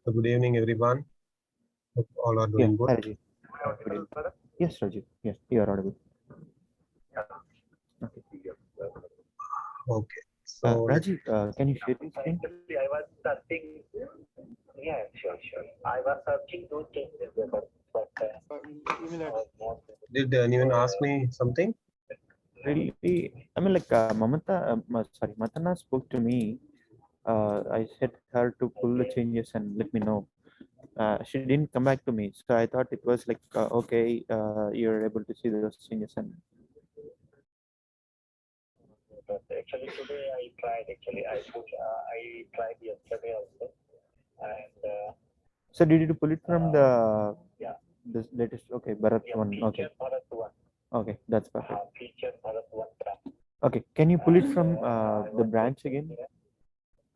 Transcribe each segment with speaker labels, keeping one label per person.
Speaker 1: So good evening, everyone. Hope all are
Speaker 2: Yeah,
Speaker 1: doing good.
Speaker 2: hi Rajiv. Good evening. Yes, Rajiv. Yes, you are audible. Okay.
Speaker 1: Okay. So let
Speaker 2: Rajiv, can you share your screen?
Speaker 3: Actually, I was searching. Yeah, sure. I was searching those changes, but was not.
Speaker 1: did anyone ask me something?
Speaker 2: Really, I mean, like Matana spoke to me. I said her to pull the changes and let me know. She didn't come back to me, so I thought it was like okay, you're able to see those changes. And
Speaker 3: But actually, today I tried. Actually, I tried yesterday also, and
Speaker 2: so did you pull it from the
Speaker 3: yeah,
Speaker 2: this latest? Okay, Bharat
Speaker 3: yeah,
Speaker 2: one. Okay,
Speaker 3: feature Bharat one,
Speaker 2: okay, that's perfect.
Speaker 3: feature Bharat one.
Speaker 2: Okay, can you pull it
Speaker 3: And
Speaker 2: from
Speaker 3: I
Speaker 2: the
Speaker 3: was
Speaker 2: branch
Speaker 3: checking
Speaker 2: again?
Speaker 3: here.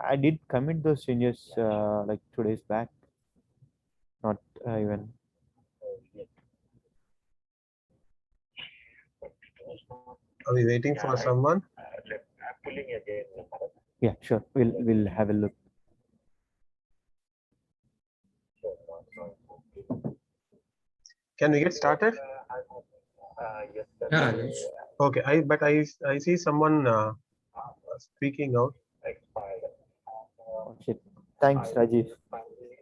Speaker 2: I did commit those changes
Speaker 3: Yeah, sure.
Speaker 2: like 2 days back, not even.
Speaker 3: Yes.
Speaker 1: Are we waiting
Speaker 3: Yeah,
Speaker 1: for someone?
Speaker 3: I'm pulling again. Bharat.
Speaker 2: Yeah, sure. We'll have a look.
Speaker 3: Sure, no.
Speaker 1: Can we get started?
Speaker 3: Yes,
Speaker 4: Yeah,
Speaker 3: sir.
Speaker 4: Rajesh.
Speaker 1: Okay. I see someone speaking out.
Speaker 3: Expired.
Speaker 2: Oh, shit. Thanks,
Speaker 3: I
Speaker 2: Rajiv.
Speaker 3: finally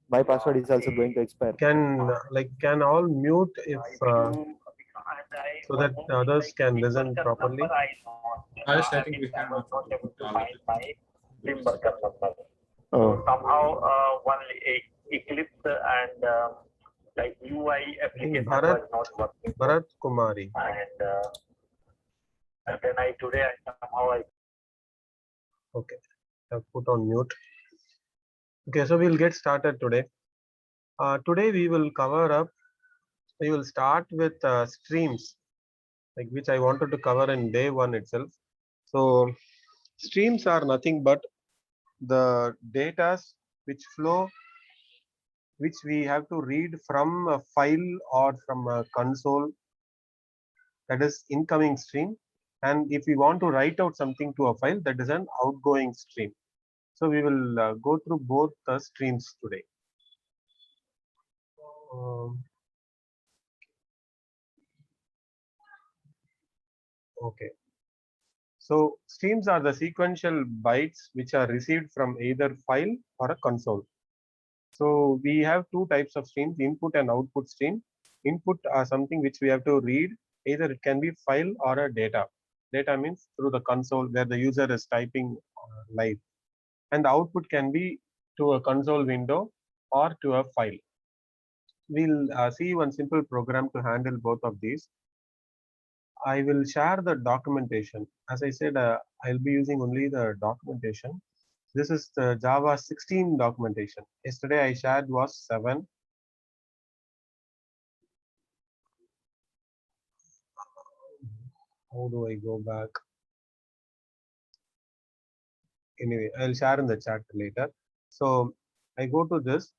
Speaker 2: My password is also going to expire.
Speaker 1: Can all mute if
Speaker 3: if you and I
Speaker 1: so
Speaker 3: one
Speaker 1: that
Speaker 3: more
Speaker 1: the
Speaker 3: thing,
Speaker 1: others
Speaker 3: like
Speaker 1: can
Speaker 3: SIM
Speaker 1: listen
Speaker 3: worker number
Speaker 1: properly?
Speaker 3: I lost.
Speaker 4: Rajesh, I
Speaker 3: I
Speaker 4: think
Speaker 3: mean
Speaker 4: we
Speaker 3: I
Speaker 4: can
Speaker 3: was not able to
Speaker 4: all of
Speaker 3: find
Speaker 4: it.
Speaker 3: my SIM worker number. So
Speaker 2: Oh,
Speaker 3: somehow one Eclipse and like UI
Speaker 1: I think
Speaker 3: application was not working for
Speaker 1: Bharat Kumari.
Speaker 3: and then I somehow I
Speaker 1: Okay. I've put on mute. Okay. So we'll get started today. Today we will cover up. We will start with streams, like which I wanted to cover in day one itself. So streams are nothing but the data which flow, which we have to read from a file or from a console, that is incoming stream. And if we want to write out something to a file, that is an outgoing stream. So we will go through both the streams today. Um, okay. So streams are the sequential bytes which are received from either file or a console. So we have two types of streams, input and output stream. Input are something which we have to read, either it can be file or a data. Data means through the console where the user is typing live. And the output can be to a console window or to a file. We'll see one simple program to handle both of these. I will share the documentation. As I said, I'll be using only the documentation. This is the Java 16 documentation. Yesterday I shared was 7. How do I go back? Anyway, I'll share in the chat later. So I go to this.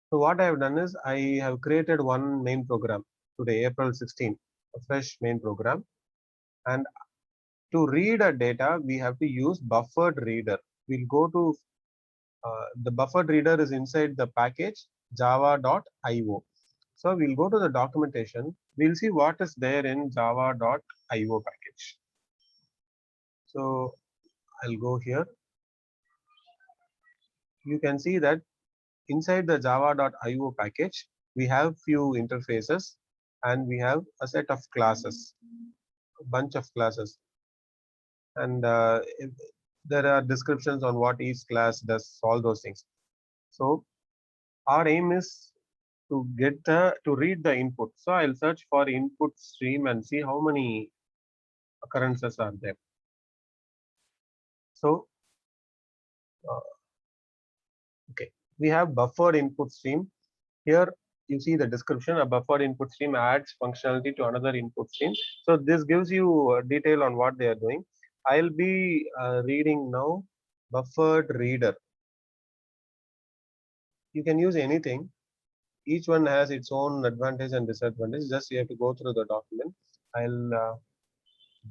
Speaker 1: So what I have done is I have created one main program today, April 16, a fresh main program. And to read a data, we have to use buffered reader. We'll go to the buffered reader is inside the package java.io. So we'll go to the documentation. We'll see what is there in java.io package. So I'll go here. You can see that inside the java.io package, we have few interfaces and we have a set of classes, a bunch of classes. And there are descriptions on what each class does, all those things. So our aim is to to read the input. So I'll search for input stream and see how many occurrences are there. So okay, we have buffered input stream. Here you see the description, a buffered input stream adds functionality to another input stream. So this gives you detail on what they are doing. I'll be reading now buffered reader. You can use anything. Each one has its own advantage and disadvantage. Just you have to go through the document. I'll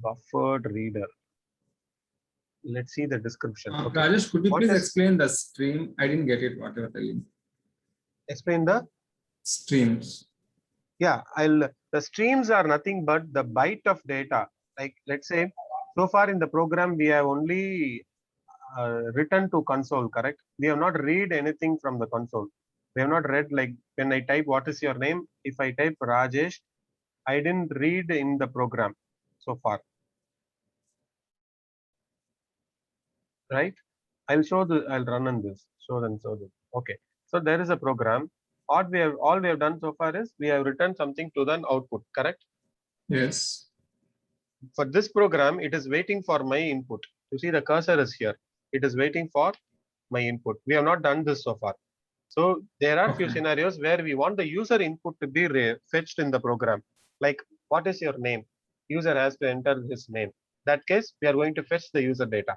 Speaker 1: buffered reader. let's see the description. Okay.
Speaker 4: Rajesh, could you
Speaker 1: What
Speaker 4: please
Speaker 1: is-
Speaker 4: explain the stream? I didn't get it, what you are telling.
Speaker 1: Explain the.
Speaker 4: Streams.
Speaker 1: Yeah, the streams are nothing but the byte of data. Like, let's say, so far in the program, we have only written to console, correct? We have not read anything from the console. We have not read, like when I type, what is your name? If I type Rajesh, I didn't read in the program so far. Right? I'll run on this, show them, show them. Okay. So there is a program. All we have done so far is we have written something to the output, correct?
Speaker 4: Yes.
Speaker 1: For this program, it is waiting for my input. You see the cursor is here. It is waiting for my input. We have not done this so far. So there are few
Speaker 4: Okay.
Speaker 1: scenarios where we want the user input to be fetched in the program. Like, what is your name? User has to enter his name. That case, we are going to fetch the user data.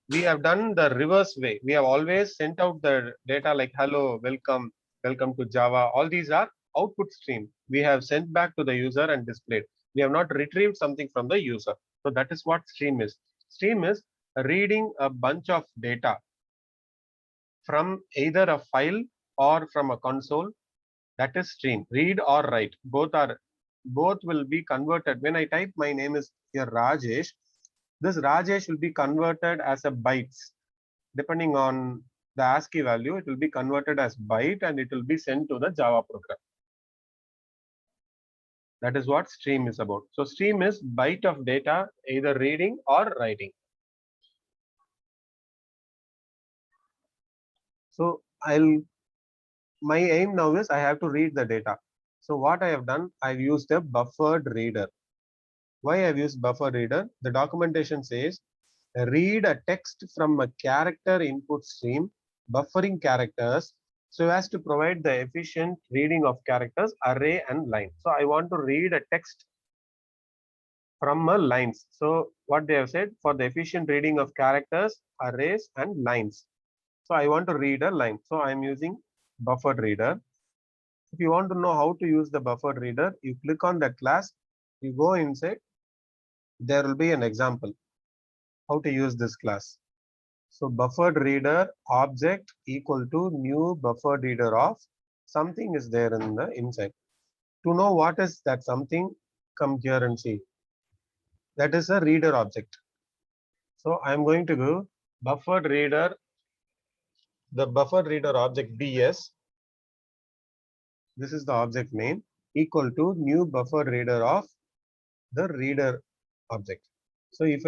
Speaker 1: We have done the reverse way. We have always sent out the data like hello, welcome, welcome to Java. All these are output stream. We have sent back to the user and displayed. We have not retrieved something from the user. So that is what stream is. Stream is reading a bunch of data from either a file or from a console. That is stream. Read or write. Both will be converted. When I type my name is here Rajesh, this Rajesh will be converted as a bytes. Depending on the ASCII value, it will be converted as byte and it will be sent to the Java program. That is what stream is about. So stream is byte of data, either reading or writing. So my aim now is I have to read the data. So what I have done, I've used a buffered reader. Why I've used buffered reader? The documentation says read a text from a character input stream, buffering characters so as to provide the efficient reading of characters, array and line. So I want to read a text from a lines. So what they have said, for the efficient reading of characters, arrays and lines. So I want to read a line. So I'm using buffered reader. If you want to know how to use the buffered reader, you click on that class, you go inside, there will be an example how to use this class. So buffered reader object equal to new buffered reader of something is there in the inside. To know what is that something, come here and see. That is a reader object. So I'm going to go buffered reader, the buffered reader object BS. This is the object name equal to new buffered reader of the reader object. So if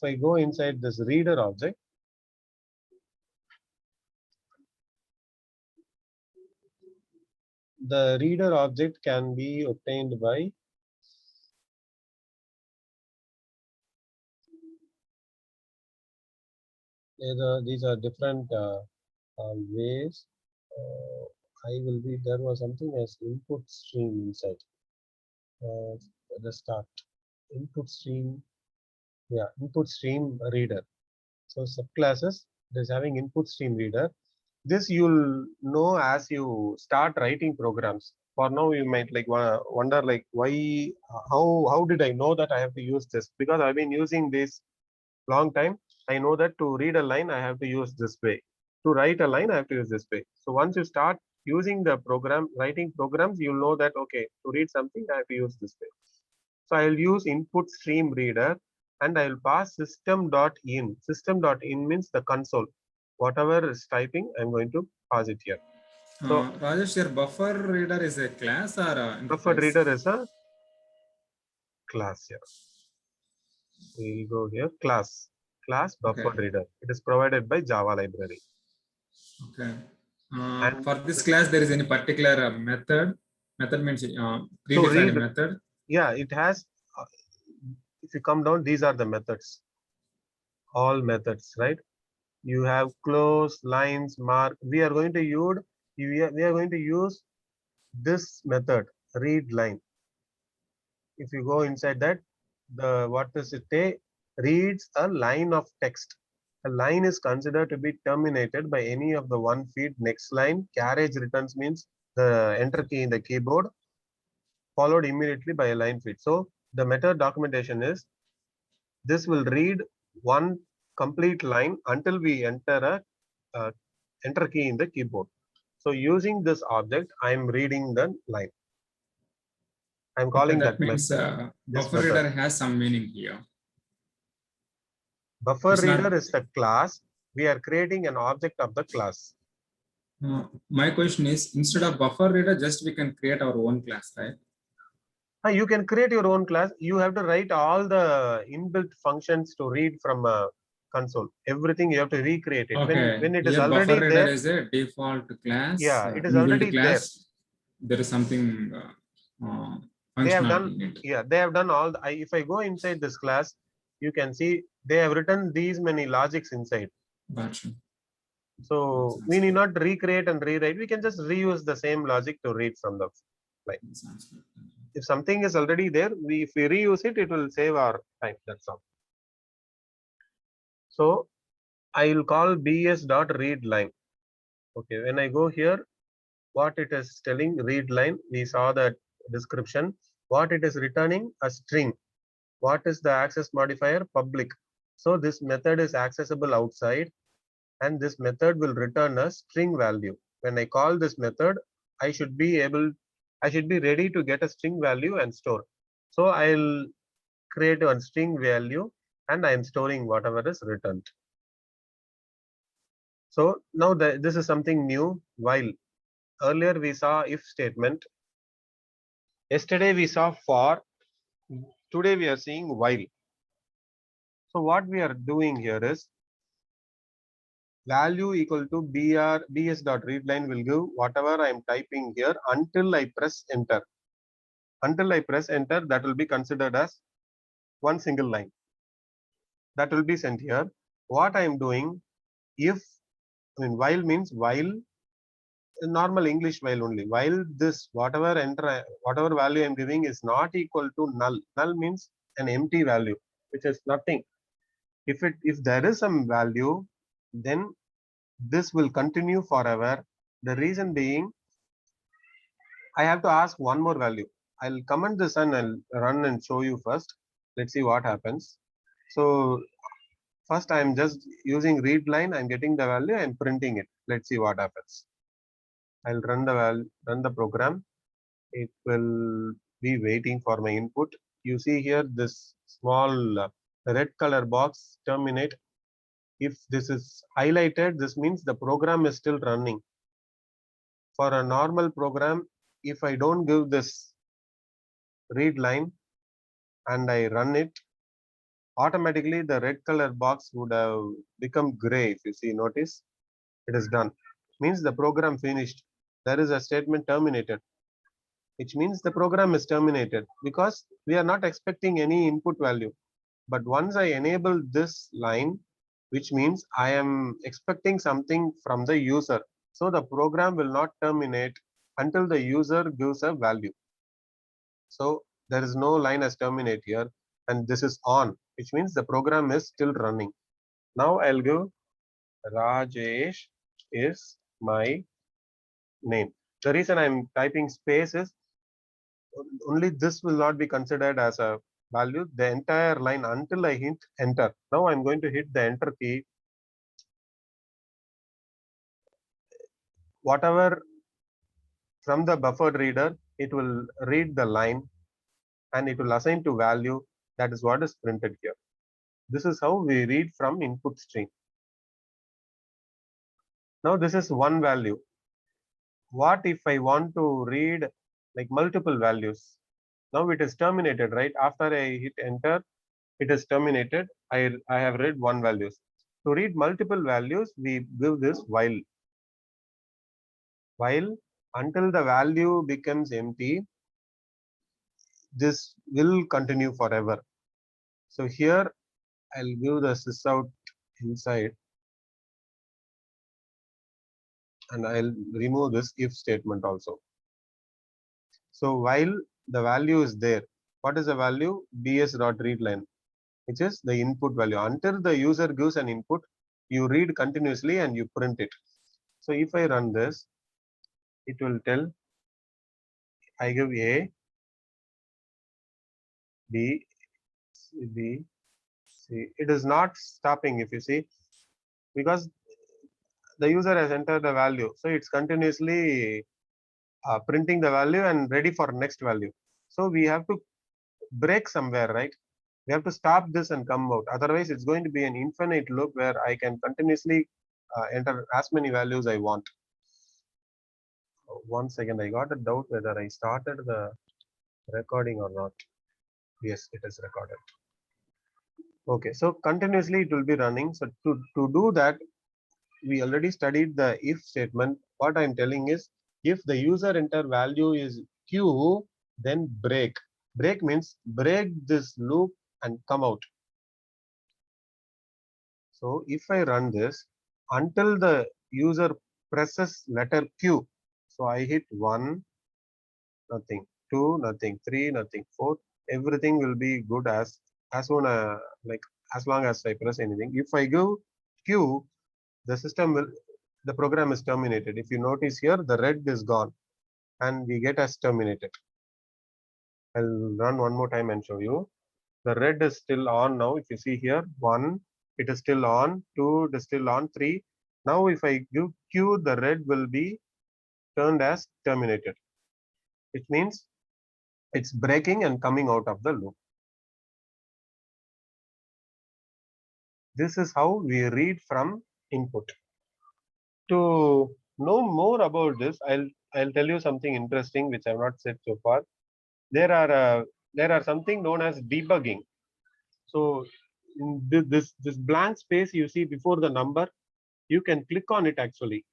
Speaker 1: I go inside this reader object, the reader object can be obtained by these are different ways. There was something as input stream inside. The start input stream, yeah, input stream reader. So subclasses it is having input stream reader. This you'll know as you start writing programs. For now, you might like wonder like why, how did I know that I have to use this? Because I've been using this long time. I know that to read a line, I have to use this way. To write a line, I have to use this way. So once you start using the program, writing programs, you'll know that, okay, to read something, I have to use this way. So I'll use input stream reader and I'll pass system.in. System.in means the console. Whatever is typing, I'm going to pass it here. So
Speaker 4: Rajesh, your buffer reader is a class or a
Speaker 1: buffered reader is a class here. We'll go here, class buffered reader. It is provided by Java library.
Speaker 4: Okay.
Speaker 1: And
Speaker 4: for this class, there is any particular method? Method means predefined method.
Speaker 1: Yeah, it has. If you come down, these are the methods. All methods, right? You have close, lines, mark. We are going to use this method, read line. If you go inside that, what does it say? Reads a line of text. A line is considered to be terminated by any of the one feed next line. Carriage returns means the enter key in the keyboard followed immediately by a line feed. So the method documentation is this will read one complete line until we enter a enter key in the keyboard. So using this object, I am reading the line. I'm calling
Speaker 4: that
Speaker 1: that
Speaker 4: means
Speaker 1: method. This
Speaker 4: buffer
Speaker 1: method.
Speaker 4: reader has some meaning here.
Speaker 1: Buffer
Speaker 4: It's not-
Speaker 1: reader is the class. We are creating an object of the class.
Speaker 4: My question is, instead of buffer reader, just we can create our own class, right?
Speaker 1: You can create your own class. You have to write all the inbuilt functions to read from a console. Everything you have to recreate it.
Speaker 4: Okay.
Speaker 1: When it is
Speaker 4: Here
Speaker 1: already
Speaker 4: buffer reader
Speaker 1: there,
Speaker 4: is a default class.
Speaker 1: yeah, it is
Speaker 4: inbuilt
Speaker 1: already
Speaker 4: class. There is something
Speaker 1: they have
Speaker 4: functionality
Speaker 1: done,
Speaker 4: in it.
Speaker 1: yeah, they have done all the, if I go inside this class, you can see they have written these many logics inside.
Speaker 4: Gotcha.
Speaker 1: So we need not recreate and rewrite. We can just reuse the same logic to read from the line.
Speaker 4: Sounds good.
Speaker 1: If something is already there, if we reuse it, it will save our time. That's all. So I will call bs.readLine. Okay, when I go here, what it is telling read line, we saw that description. What it is returning, a string. What is the access modifier? Public. So this method is accessible outside, and this method will return a string value. When I call this method, I should be ready to get a string value and store. So I'll create a string value and I am storing whatever is returned. So now this is something new. While earlier we saw if statement, yesterday we saw for, today we are seeing while. So what we are doing here is value equal to bs.readLine will give whatever I am typing here until I press enter. Until I press enter, that will be considered as one single line. That will be sent here. What I am doing, if, while means while, normal English while only. While this whatever value I am giving is not equal to null. Null means an empty value, which is nothing. If there is some value, then this will continue forever. The reason being, I have to ask one more value. I'll comment this and I'll run and show you first. Let's see what happens. So first I'm just using read line. I'm getting the value. I'm printing it. Let's see what happens. I'll run the program. It will be waiting for my input. You see here this small red color box terminate. If this is highlighted, this means the program is still running. For a normal program, if I don't give this read line and I run it, automatically the red color box would have become gray. If you see, notice it is done. Means the program finished. There is a statement terminated, which means the program is terminated because we are not expecting any input value. But once I enable this line, which means I am expecting something from the user. So the program will not terminate until the user gives a value. So there is no line as terminate here, and this is on, which means the program is still running. Now I'll give Rajesh is my name. The reason I'm typing space is only this will not be considered as a value. The entire line until I hit enter. Now I'm going to hit the enter key. Whatever from the buffered reader, it will read the line and it will assign to value. That is what is printed here. This is how we read from input stream. Now this is one value. What if I want to read like multiple values? Now it is terminated, right? After I hit enter, it is terminated. I have read one value. To read multiple values, we give this while. While until the value becomes empty, this will continue forever. So here I'll give the sysout inside and I'll remove this if statement also. So while the value is there, what is the value? bs.readLine, which is the input value. Until the user gives an input, you read continuously and you print it. So if I run this, it will tell I give A, B, C, See, it is not stopping if you see, because the user has entered the value. So it's continuously printing the value and ready for next value. So we have to break somewhere, right? We have to stop this and come out. Otherwise, it's going to be an infinite loop where I can continuously enter as many values I want. 1 second, I got a doubt whether I started the recording or not. Yes, it is recorded. Okay, so continuously it will be running. So to do that, we already studied the if statement. What I'm telling is, if the user enter value is q, then break. Break means break this loop and come out. So if I run this until the user presses letter Q, so I hit 1, nothing, 2, nothing, 3, nothing, 4, everything will be good as soon like as long as I press anything. If I go Q, the system will, the program is terminated. If you notice here, the red is gone and we get as terminated. I'll run one more time and show you. The red is still on now. If you see here, 1, it is still on, 2, it is still on, 3. Now if I give Q, the red will be turned as terminated, which means it's breaking and coming out of the loop. This is how we read from input. To know more about this, I'll tell you something interesting which I've not said so far. There are something known as debugging. So in this blank space you see before the number, you can click on it actually.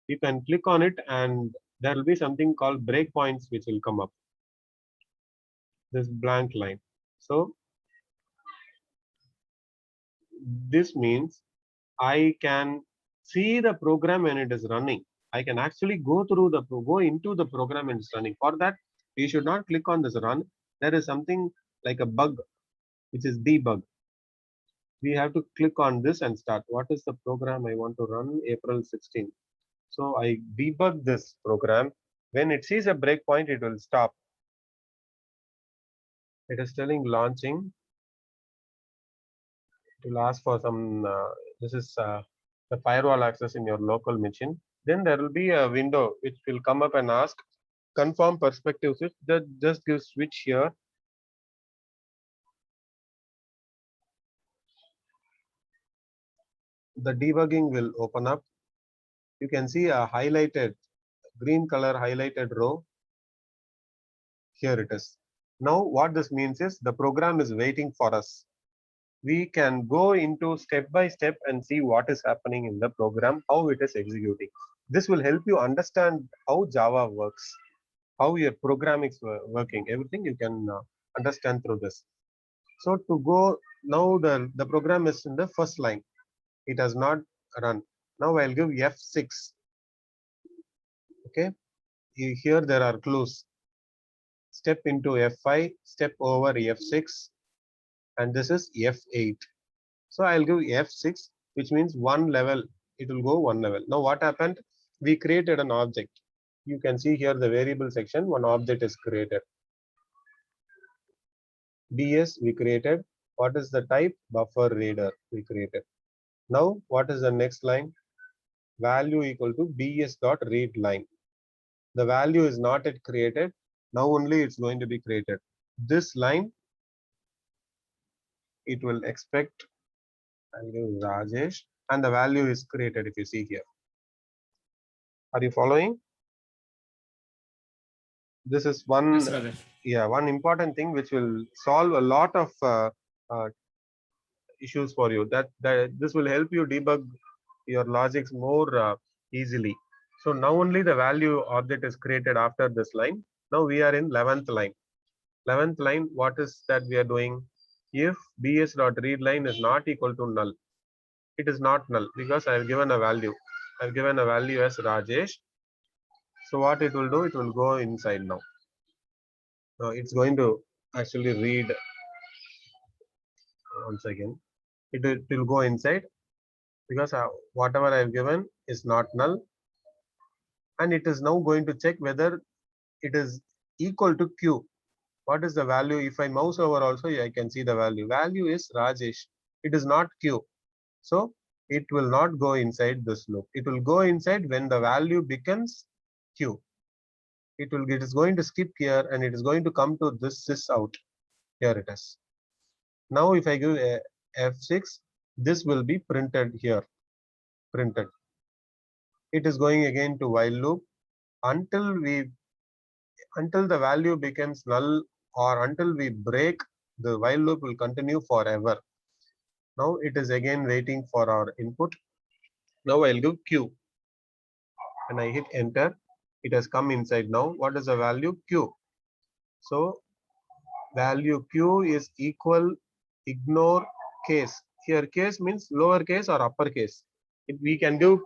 Speaker 1: You can click on it and there will be something called breakpoints which will come up. This blank line. So this means I can see the program when it is running. I can actually go into the program and it's running. For that, you should not click on this run. There is something like a bug, which is debug. We have to click on this and start. What is the program I want to run? April 16. So I debug this program. When it sees a breakpoint, it will stop. It is telling launching. It will ask for some, this is the firewall access in your local machine. Then there will be a window which will come up and ask confirm perspective switch. That just give switch here. The debugging will open up. You can see a highlighted green color highlighted row. Here it is. Now what this means is the program is waiting for us. We can go into step by step and see what is happening in the program, how it is executing. This will help you understand how Java works, how your programming is working. Everything you can understand through this. So to go now, the program is in the first line. It has not run. Now I'll give F6. Okay. Here there are clues. Step into F5, step over F6, and this is F8. So I'll give F6, which means one level. It will go one level. Now what happened? We created an object. You can see here the variable section. One object is created. BS we created. What is the type? Buffer reader we created. Now what is the next line? Value equal to BS dot read line. The value is not yet created. Now only it's going to be created. This line, it will expect, I'll give Rajesh, and the value is created if you see here. Are you following? This is one,
Speaker 4: Yes, Rajesh.
Speaker 1: yeah, one important thing which will solve a lot of issues for you. That this will help you debug your logics more easily. So now only the value object is created after this line. Now we are in 11th line. 11th line, what is that we are doing? If bs.readline is not equal to null, it is not null because I have given a value. I have given a value as Rajesh. So what it will do? It will go inside now. It's going to actually read once again. It will go inside because whatever I have given is not null. And it is now going to check whether it is equal to Q. What is the value? If I mouse over also, I can see the value. Value is Rajesh. It is not Q. So it will not go inside this loop. It will go inside when the value becomes Q. It is going to skip here and it is going to come to this sys out. Here it is. Now if I give a F6, this will be printed here. Printed. It is going again to while loop until the value becomes null, or until we break, the while loop will continue forever. Now it is again waiting for our input. Now I'll give Q and I hit enter. It has come inside now. What is the value? Q. So value Q is equal, ignore case. Here case means lowercase or uppercase. We can give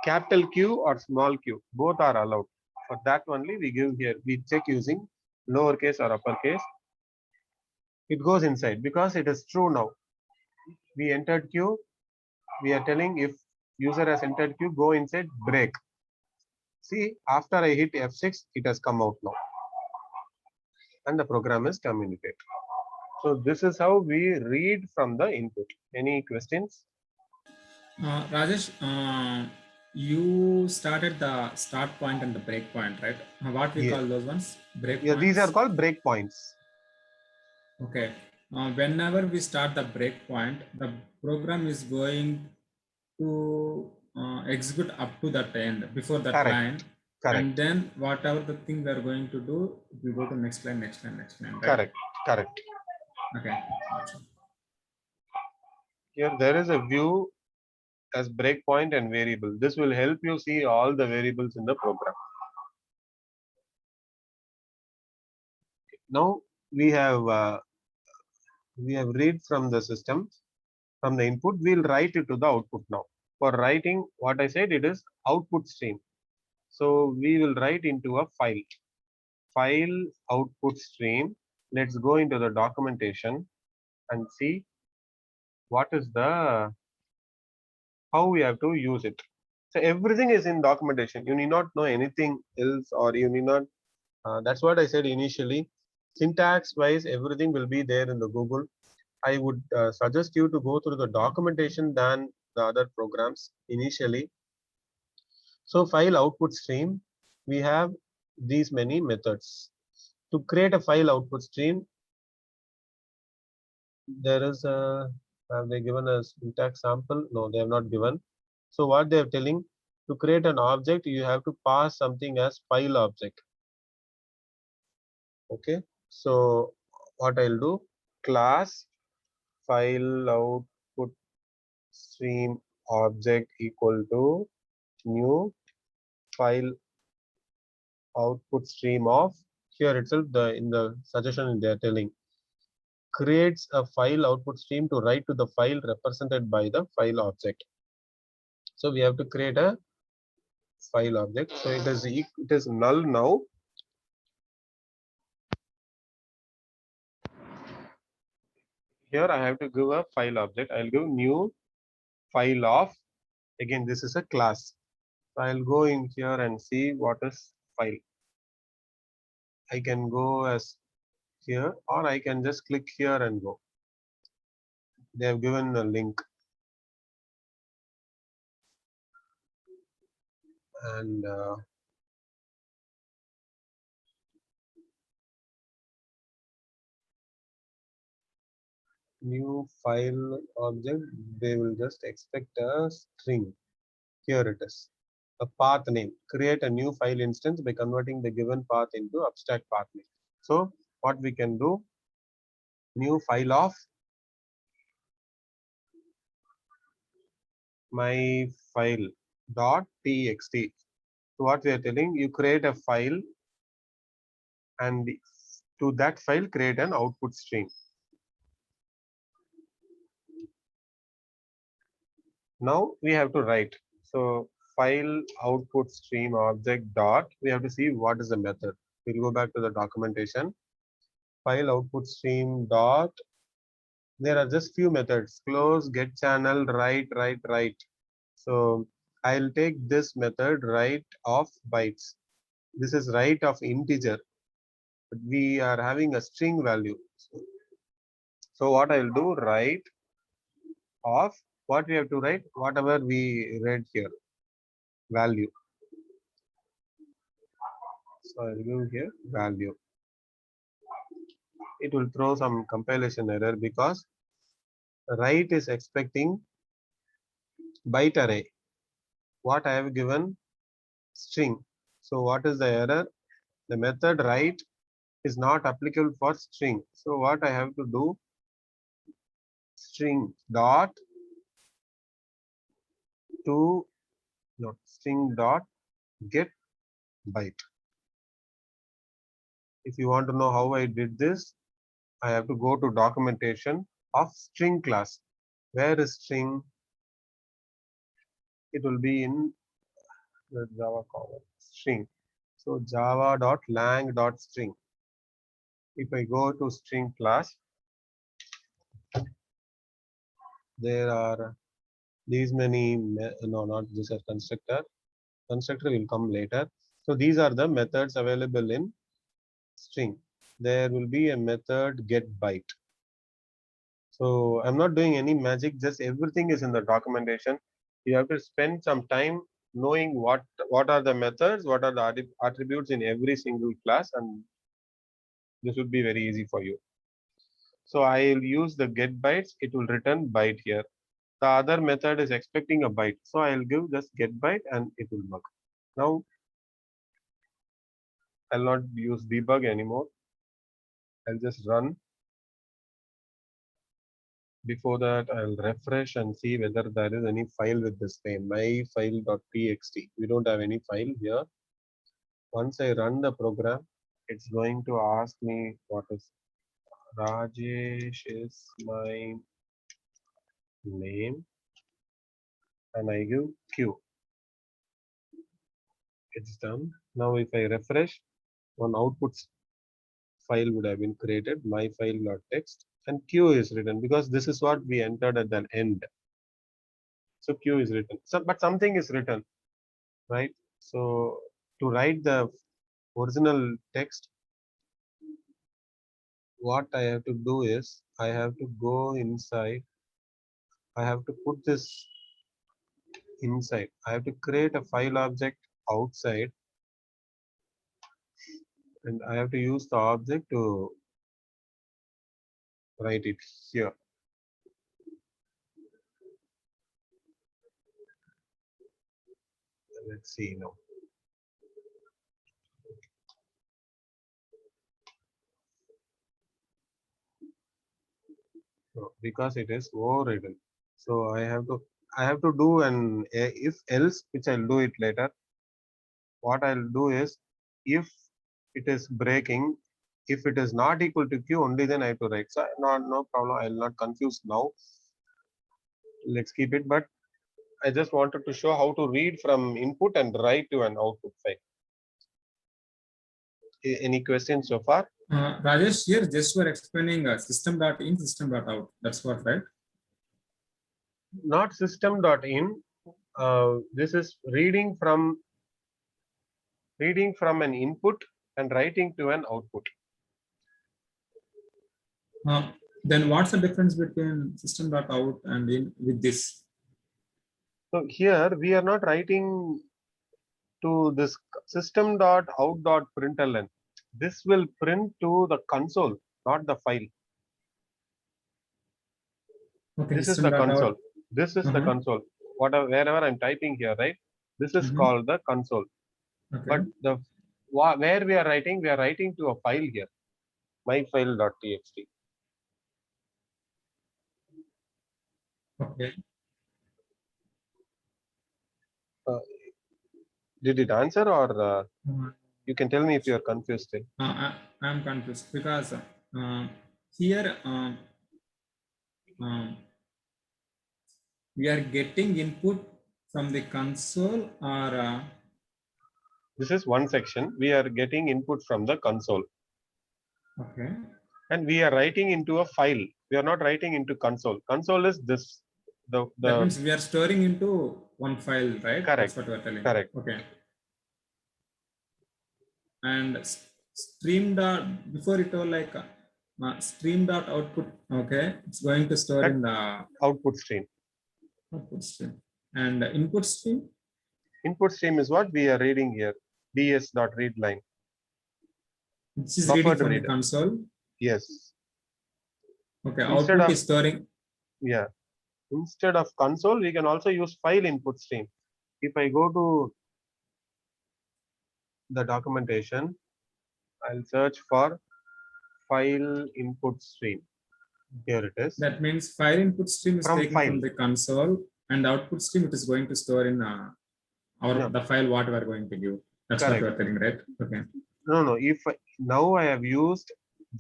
Speaker 1: capital Q or small q. Both are allowed. For that only we give here. We check using lowercase or uppercase. It goes inside because it is true now. We entered Q. We are telling if user has entered Q, go inside break. See, after I hit F6, it has come out now. And the program is communicated. So this is how we read from the input. Any questions?
Speaker 4: Rajesh, you started the start point and the break point, right? What we call those ones? Break
Speaker 1: Yeah,
Speaker 4: points?
Speaker 1: these are called breakpoints.
Speaker 4: Okay. Whenever we start the breakpoint, the program is going to execute up to that end, before that
Speaker 1: Correct.
Speaker 4: line.
Speaker 1: Correct.
Speaker 4: And then whatever the thing we are going to do, we go to next line, next line, next line. Right?
Speaker 1: Correct. Correct.
Speaker 4: Okay.
Speaker 1: Here there is a view as breakpoint and variable. This will help you see all the variables in the program. Now we have read from the system, from the input. We'll write it to the output now. For writing, what I said, it is output stream. So we will write into a file. File output stream. Let's go into the documentation and see what is the, how we have to use it. So everything is in documentation. You need not know anything else, or you need not. That's what I said initially. Syntax wise, everything will be there in the Google. I would suggest you to go through the documentation than the other programs initially. So file output stream, we have these many methods. To create a file output stream, there is a, have they given a syntax sample? No, they have not given. So what they are telling, to create an object, you have to pass something as file object. Okay, so what I'll do, class file output stream object equal to new file output stream of, here itself the in the suggestion they are telling, creates a file output stream to write to the file represented by the file object. So we have to create a file object. So it is null now. Here I have to give a file object. I'll give new file of, again this is a class. So I'll go in here and see what is file. I can go as here, or I can just click here and go. They have given a link. And new file object, they will just expect a string. Here it is, a path name. Create a new file instance by converting the given path into abstract path name. So what we can do, new file of my file dot txt. So what we are telling, you create a file and to that file create an output stream. Now we have to write. So file output stream object dot, we have to see what is the method. We'll go back to the documentation. File output stream dot, there are just few methods, close, get channel, write. So I'll take this method write of bytes. This is write of integer, but we are having a string value. So what I'll do, write of what we have to write, whatever we read here, value. So I'll give here value. It will throw some compilation error because write is expecting byte array. What I have given string. So what is the error? The method write is not applicable for string. So what I have to do? String dot to not string dot get byte. If you want to know how I did this, I have to go to documentation of string class. Where is string? It will be in the Java column string. So java.lang.string. If I go to string class, there are these many, no, not this is constructor. Constructor will come later. So these are the methods available in string. There will be a method get byte. So I'm not doing any magic, just everything is in the documentation. You have to spend some time knowing what are the methods, what are the attributes in every single class, and this would be very easy for you. So I'll use the get bytes, it will return byte here. The other method is expecting a byte. So I'll give just get byte and it will work. Now I'll not use debug anymore. I'll just run. Before that, I'll refresh and see whether there is any file with this name, myfile.txt. We don't have any file here. Once I run the program, it's going to ask me what is Rajesh is my name, and I give Q. It's done. Now if I refresh, one output file would have been created, myfile.txt, and Q is written because this is what we entered at the end. So Q is written. So, but something is written, right? So to write the original text, what I have to do is I have to go inside. I have to put this inside. I have to create a file object outside, and I have to use the object to write it here. Let's see now. No, because it is overridden. So I have to do an if else, which I'll do it later. What I'll do is if it is breaking, if it is not equal to Q, only then I have to write. So no problem. I'll not confuse now. Let's keep it. But I just wanted to show how to read from input and write to an output file. Any questions so far?
Speaker 4: Rajesh, here just were explaining system.in, system.out. That's what, right?
Speaker 1: Not system.in. This is reading from an input and writing to an output.
Speaker 4: Then what's the difference between system.out and in with this?
Speaker 1: So here we are not writing to this system.out.println. This will print to the console, not the file.
Speaker 4: Okay,
Speaker 1: This is the console.
Speaker 4: out.
Speaker 1: This is the console. Wherever I'm typing here, right? This is called the console.
Speaker 4: Okay.
Speaker 1: But the where we are writing to a file here, myfile.txt.
Speaker 4: Okay.
Speaker 1: Did it answer, or you can tell me if you are confused still?
Speaker 4: I'm confused because here we are getting input from the console, or
Speaker 1: this is one section. We are getting input from the console.
Speaker 4: okay.
Speaker 1: And we are writing into a file. We are not writing into console. Console is this.
Speaker 4: That means we are storing into one file, right?
Speaker 1: Correct.
Speaker 4: That's what we're telling.
Speaker 1: Correct.
Speaker 4: Okay. And stream dot, before it was like stream dot output. Okay, it's going to store in the
Speaker 1: output stream.
Speaker 4: Output stream. And input stream?
Speaker 1: Input stream is what we are reading here. ds.readline.
Speaker 4: This is
Speaker 1: Buffered
Speaker 4: reading from the
Speaker 1: reader.
Speaker 4: console.
Speaker 1: Yes.
Speaker 4: Okay,
Speaker 1: Instead
Speaker 4: output
Speaker 1: of-
Speaker 4: is storing.
Speaker 1: Yeah. Instead of console, we can also use file input stream. If I go to the documentation, I'll search for file input stream. Here it is.
Speaker 4: That means file input stream is
Speaker 1: From
Speaker 4: taken
Speaker 1: file.
Speaker 4: from the console, and output stream it is going to store in
Speaker 1: No.
Speaker 4: the file what we are going to give. That's
Speaker 1: Correct.
Speaker 4: what you are telling, right? Okay.
Speaker 1: No. Now I have used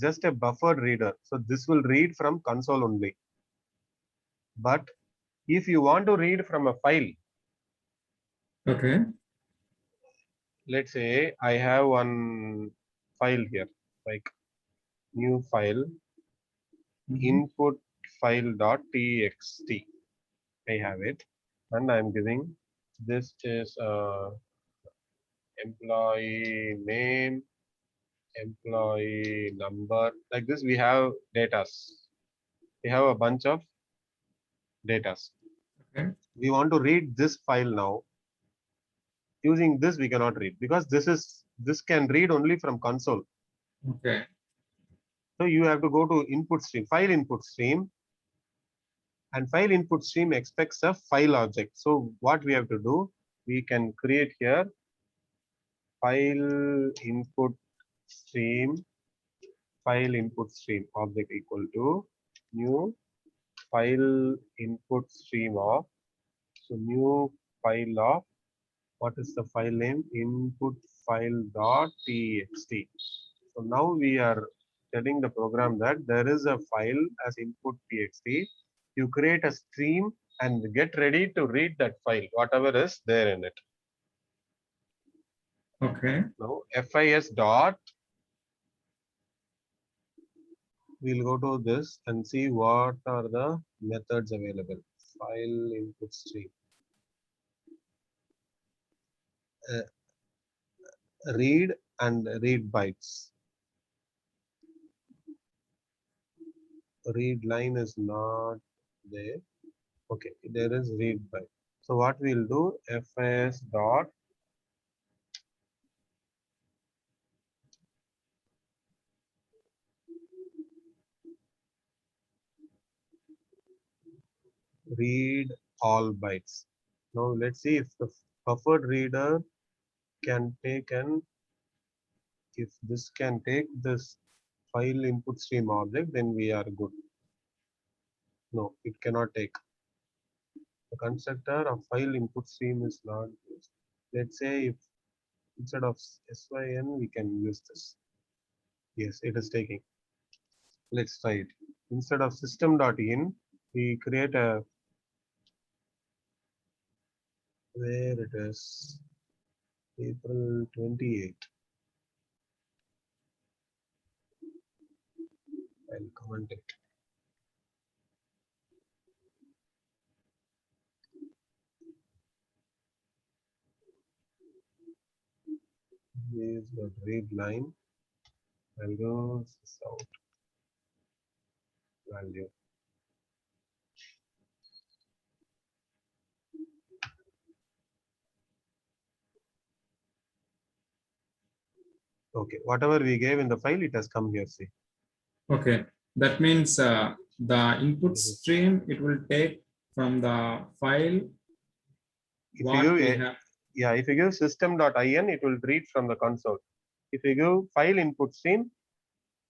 Speaker 1: just a buffered reader. So this will read from console only. But if you want to read from a file,
Speaker 4: Okay.
Speaker 1: let's say I have one file here, like new file, input file.txt. I have it, and I'm giving this is employee name, employee number. Like this, we have datas. We have a bunch of datas.
Speaker 4: Okay.
Speaker 1: We want to read this file now. Using this, we cannot read because this can read only from console.
Speaker 4: Okay.
Speaker 1: So you have to go to input stream, file input stream, and file input stream expects a file object. So what we have to do, we can create here file input stream object equal to new file input stream of, so new file of, what is the file name? Input file.txt. So now we are telling the program that there is a file as input.txt. You create a stream and get ready to read that file, whatever is there in it.
Speaker 4: Okay.
Speaker 1: Now FIS dot, we'll go to this and see what are the methods available. File input stream. Read and read bytes. Read line is not there. Okay, there is read byte. So what we'll do, FIS dot read all bytes. Now let's see if the buffered reader can take and if this can take this file input stream object, then we are good. No, it cannot take. The constructor of file input stream is not used. Let's say if instead of SYN we can use this. Yes, it is taking. Let's try it. Instead of system.in, we create a, where it is, April 28. I'll comment it. Here's the read line. I'll go out value. Okay, whatever we gave in the file, it has come here. See.
Speaker 4: Okay. That means the input stream it will take from the file.
Speaker 1: If
Speaker 4: What
Speaker 1: you
Speaker 4: we
Speaker 1: give,
Speaker 4: have.
Speaker 1: yeah, if you give system.in, it will read from the console. If you give file input stream,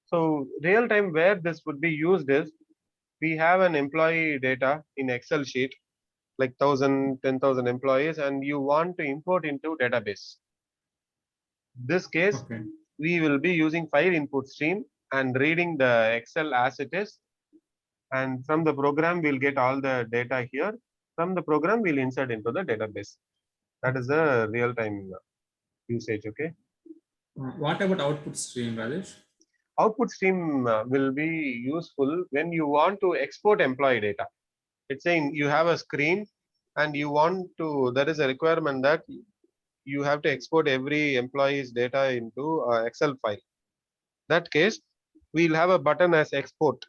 Speaker 1: so real time where this would be used is, we have an employee data in Excel sheet, like 1,000, 10,000 employees, and you want to import into database. This case,
Speaker 4: Okay.
Speaker 1: we will be using file input stream and reading the Excel as it is. And from the program, we'll get all the data here. From the program, we'll insert into the database. That is the real time usage. Okay.
Speaker 4: What about output stream, Rajesh?
Speaker 1: Output stream will be useful when you want to export employee data. It's saying you have a screen and you want to, there is a requirement that you have to export every employee's data into Excel file. That case, we'll have a button as export.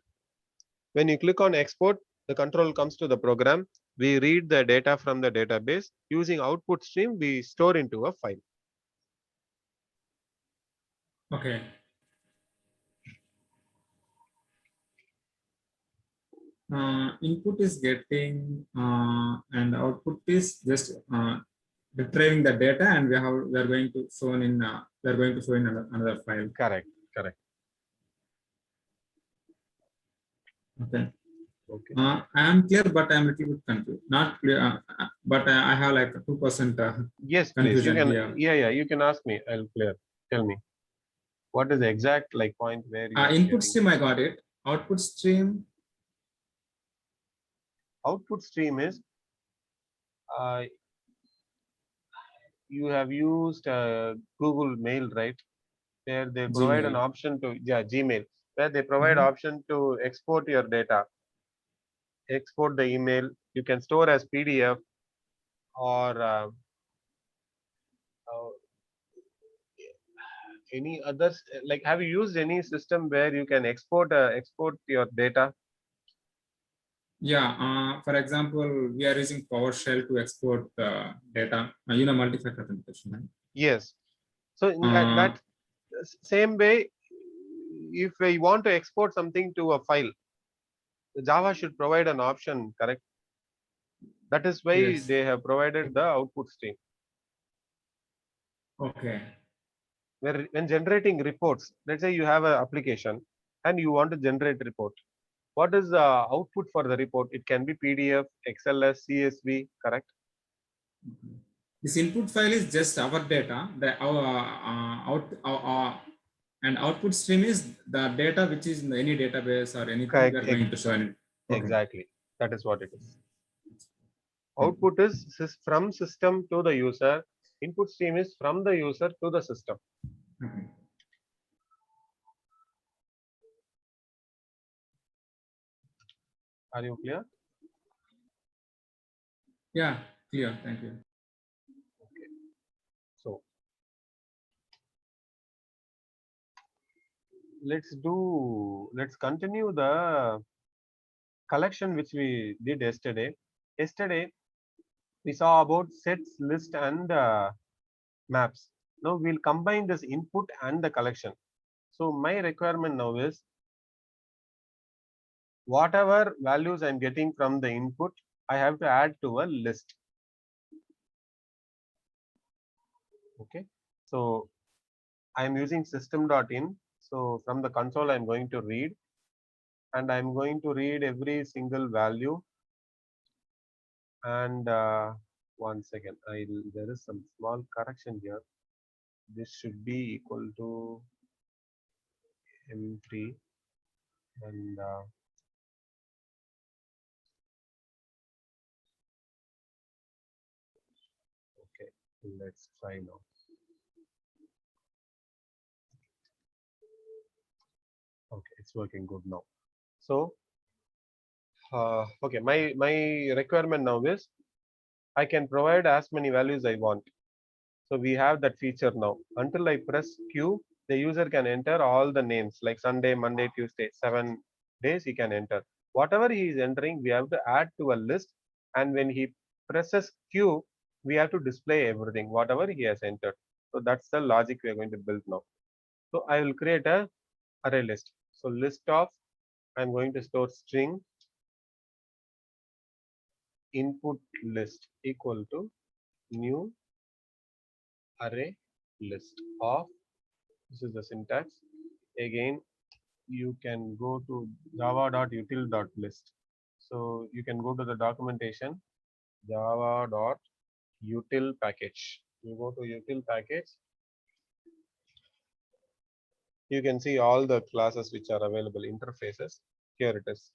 Speaker 1: When you click on export, the control comes to the program. we read the data from the database. Using output stream, we store into a file.
Speaker 4: Okay. Input is getting and output is just retrieving the data, and we are going to show in another file.
Speaker 1: Correct. Correct.
Speaker 4: Okay.
Speaker 1: Okay.
Speaker 4: I am clear, but I am a little bit confused. Not clear, but I have like 2%
Speaker 1: Yes, please. You
Speaker 4: confusion
Speaker 1: can.
Speaker 4: here.
Speaker 1: Yeah. You can ask me. I'll clear. Tell me. What is the exact like point where you are
Speaker 4: Input
Speaker 1: sharing?
Speaker 4: stream, I got it. Output stream.
Speaker 1: Output stream is you have used Google Mail, right? Where they provide an
Speaker 4: Gmail.
Speaker 1: option to Gmail, where they provide
Speaker 4: Mhm.
Speaker 1: option to export your data, export the email. You can store as PDF or any others. Like, have you used any system where you can export your data?
Speaker 4: Yeah, for example, we are using PowerShell to export data, multi-factor authentication. Right?
Speaker 1: Yes. So in
Speaker 4: Uh,
Speaker 1: that same way, if we want to export something to a file, Java should provide an option, correct? That is why
Speaker 4: Yes.
Speaker 1: they have provided the output stream.
Speaker 4: Okay.
Speaker 1: Where when generating reports, let's say you have an application and you want to generate report. What is the output for the report? It can be PDF, XLS, CSV, correct?
Speaker 4: This input file is just our data. And output stream is the data which is in any database or anything we
Speaker 1: Correct.
Speaker 4: are going to show it. Okay.
Speaker 1: Exactly. That is what it is. Output is from system to the user. Input stream is from the user to the system.
Speaker 4: Okay.
Speaker 1: Are you clear?
Speaker 4: Yeah, clear. Thank you.
Speaker 1: So let's continue the collection which we did yesterday. Yesterday we saw about sets, list, and maps. Now we'll combine this input and the collection. So my requirement now is whatever values I'm getting from the input, I have to add to a list. Okay. So I'm using system.in. So from the console, I'm going to read, and I'm going to read every single value. And one second, there is some small correction here. This should be equal to M3 and okay, let's try now. Okay, it's working good now. So okay, my requirement now is I can provide as many values I want. So we have that feature now. Until I press Q, the user can enter all the names like Sunday, Monday, Tuesday, 7 days he can enter. Whatever he is entering, we have to add to a list. And when he presses Q, we have to display everything, whatever he has entered. So that's the logic we are going to build now. So I will create a array list. So list of, I'm going to store string input list equal to new array list of, this is the syntax. Again, you can go to java.util.list. So you can go to the documentation, java.util package. You go to util package. You can see all the classes which are available, interfaces. Here it is.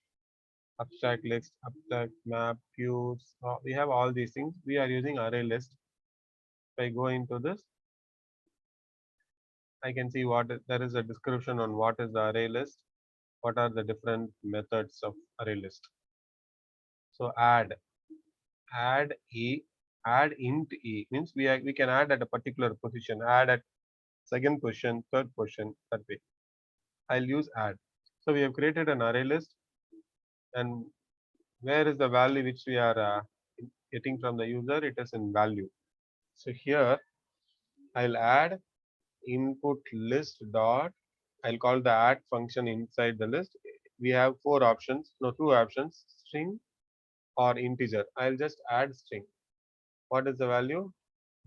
Speaker 1: Abstract list, abstract map, queues. We have all these things. We are using array list. If I go into this, I can see there is a description on what is the array list, what are the different methods of array list. So add int e means we can add at a particular position, add at second position, third position, that way. I'll use add. So we have created an array list, and where is the value which we are getting from the user, it is in value. So here I'll add input list dot, I'll call the add function inside the list. We have four options, no, two options, string or integer. I'll just add string. What is the value?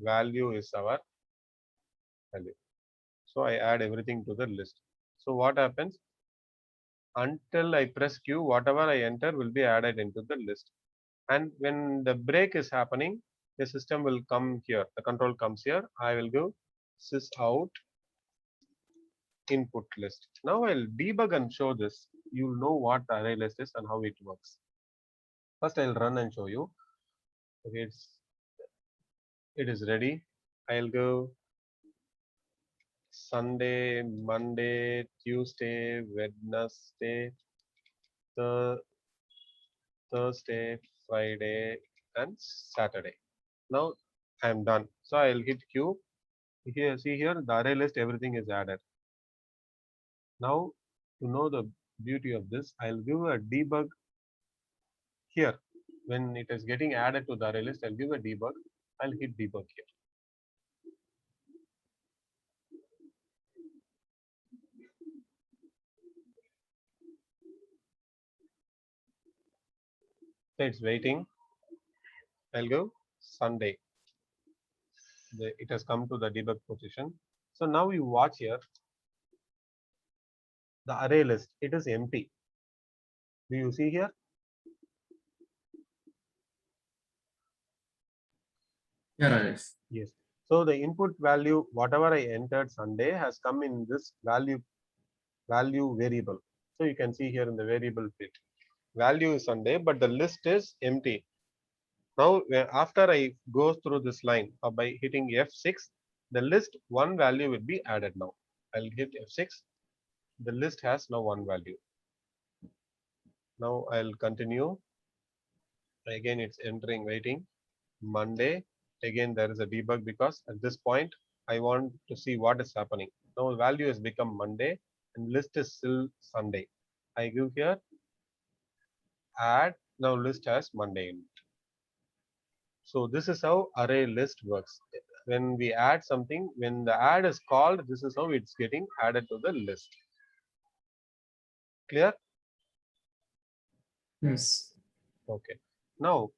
Speaker 1: Value is our value. So I add everything to the list. So what happens? Until I press Q, whatever I enter will be added into the list. And when the break is happening, the system will come here. The control comes here. I will go sys out input list. Now I'll debug and show this. You'll know what the array list is and how it works. First, I'll run and show you. Okay, it is ready. I'll go Sunday, Monday, Tuesday, Wednesday, Thursday, Friday, and Saturday. Now I am done. So I'll hit Q. Here, see here, the array list, everything is added. Now, to know the beauty of this, I'll give a debug here. When it is getting added to the array list, I'll give a debug. I'll hit debug here. So it's waiting. I'll go Sunday. It has come to the debug position. So now you watch here. The array list, it is empty. Do you see here?
Speaker 4: Yeah, Rajesh.
Speaker 1: Yes. So the input value, whatever I entered Sunday, has come in this value variable. So you can see here in the variable field, value is Sunday, but the list is empty. Now, after I go through this line by hitting F6, the list one value will be added now. I'll hit F6. The list has now one value. Now I'll continue. Again, it's entering, waiting. Monday. Again, there is a debug because at this point, I want to see what is happening. Now the value has become Monday and list is still Sunday. I give here add. Now list has Monday in it. So this is how array list works. When we add something, when the add is called, this is how it's getting added to the list. Clear?
Speaker 4: Yes.
Speaker 1: Okay. Now,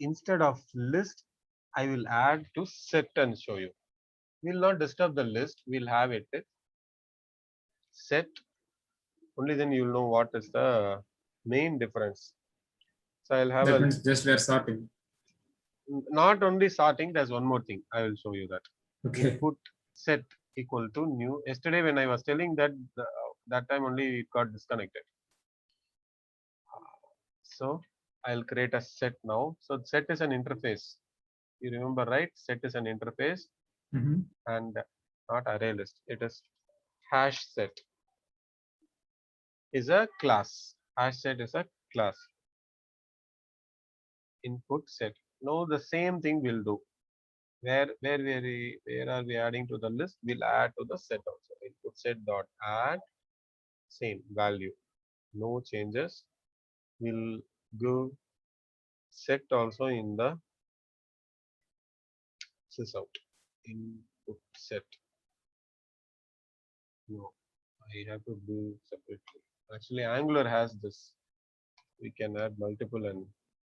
Speaker 1: instead of list, I will add to set and show you. We'll not disturb the list. We'll have it set. Only then you'll know what is the main difference. So I'll have
Speaker 4: That means just we are sorting.
Speaker 1: not only sorting, there's one more thing. I will show you that.
Speaker 4: Okay.
Speaker 1: Input set equal to new. Yesterday when I was telling that, that time only it got disconnected. So I'll create a set now. So set is an interface. You remember, right? Set is an interface and not array list. It is hash set is a class. Hash set is a class. Input set. Now the same thing we'll do. Where are we adding to the list? We'll add to the set also. Input set dot add same value. No changes. We'll go set also in the sysout. Input set. No, I have to do separately. Actually, Angular has this. We can add multiple and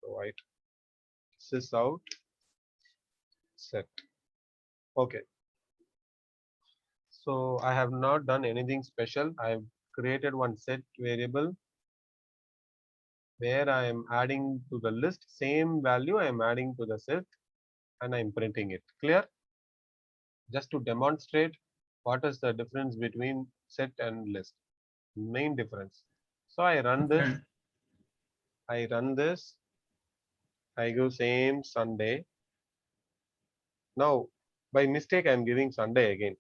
Speaker 1: provide sysout set. Okay. So I have not done anything special. I have created one set variable where I am adding to the list same value I am adding to the set and I am printing it. Clear? Just to demonstrate what is the difference between set and list. Main difference. So I run this. I run this. I go same Sunday. Now by mistake I am giving Sunday again.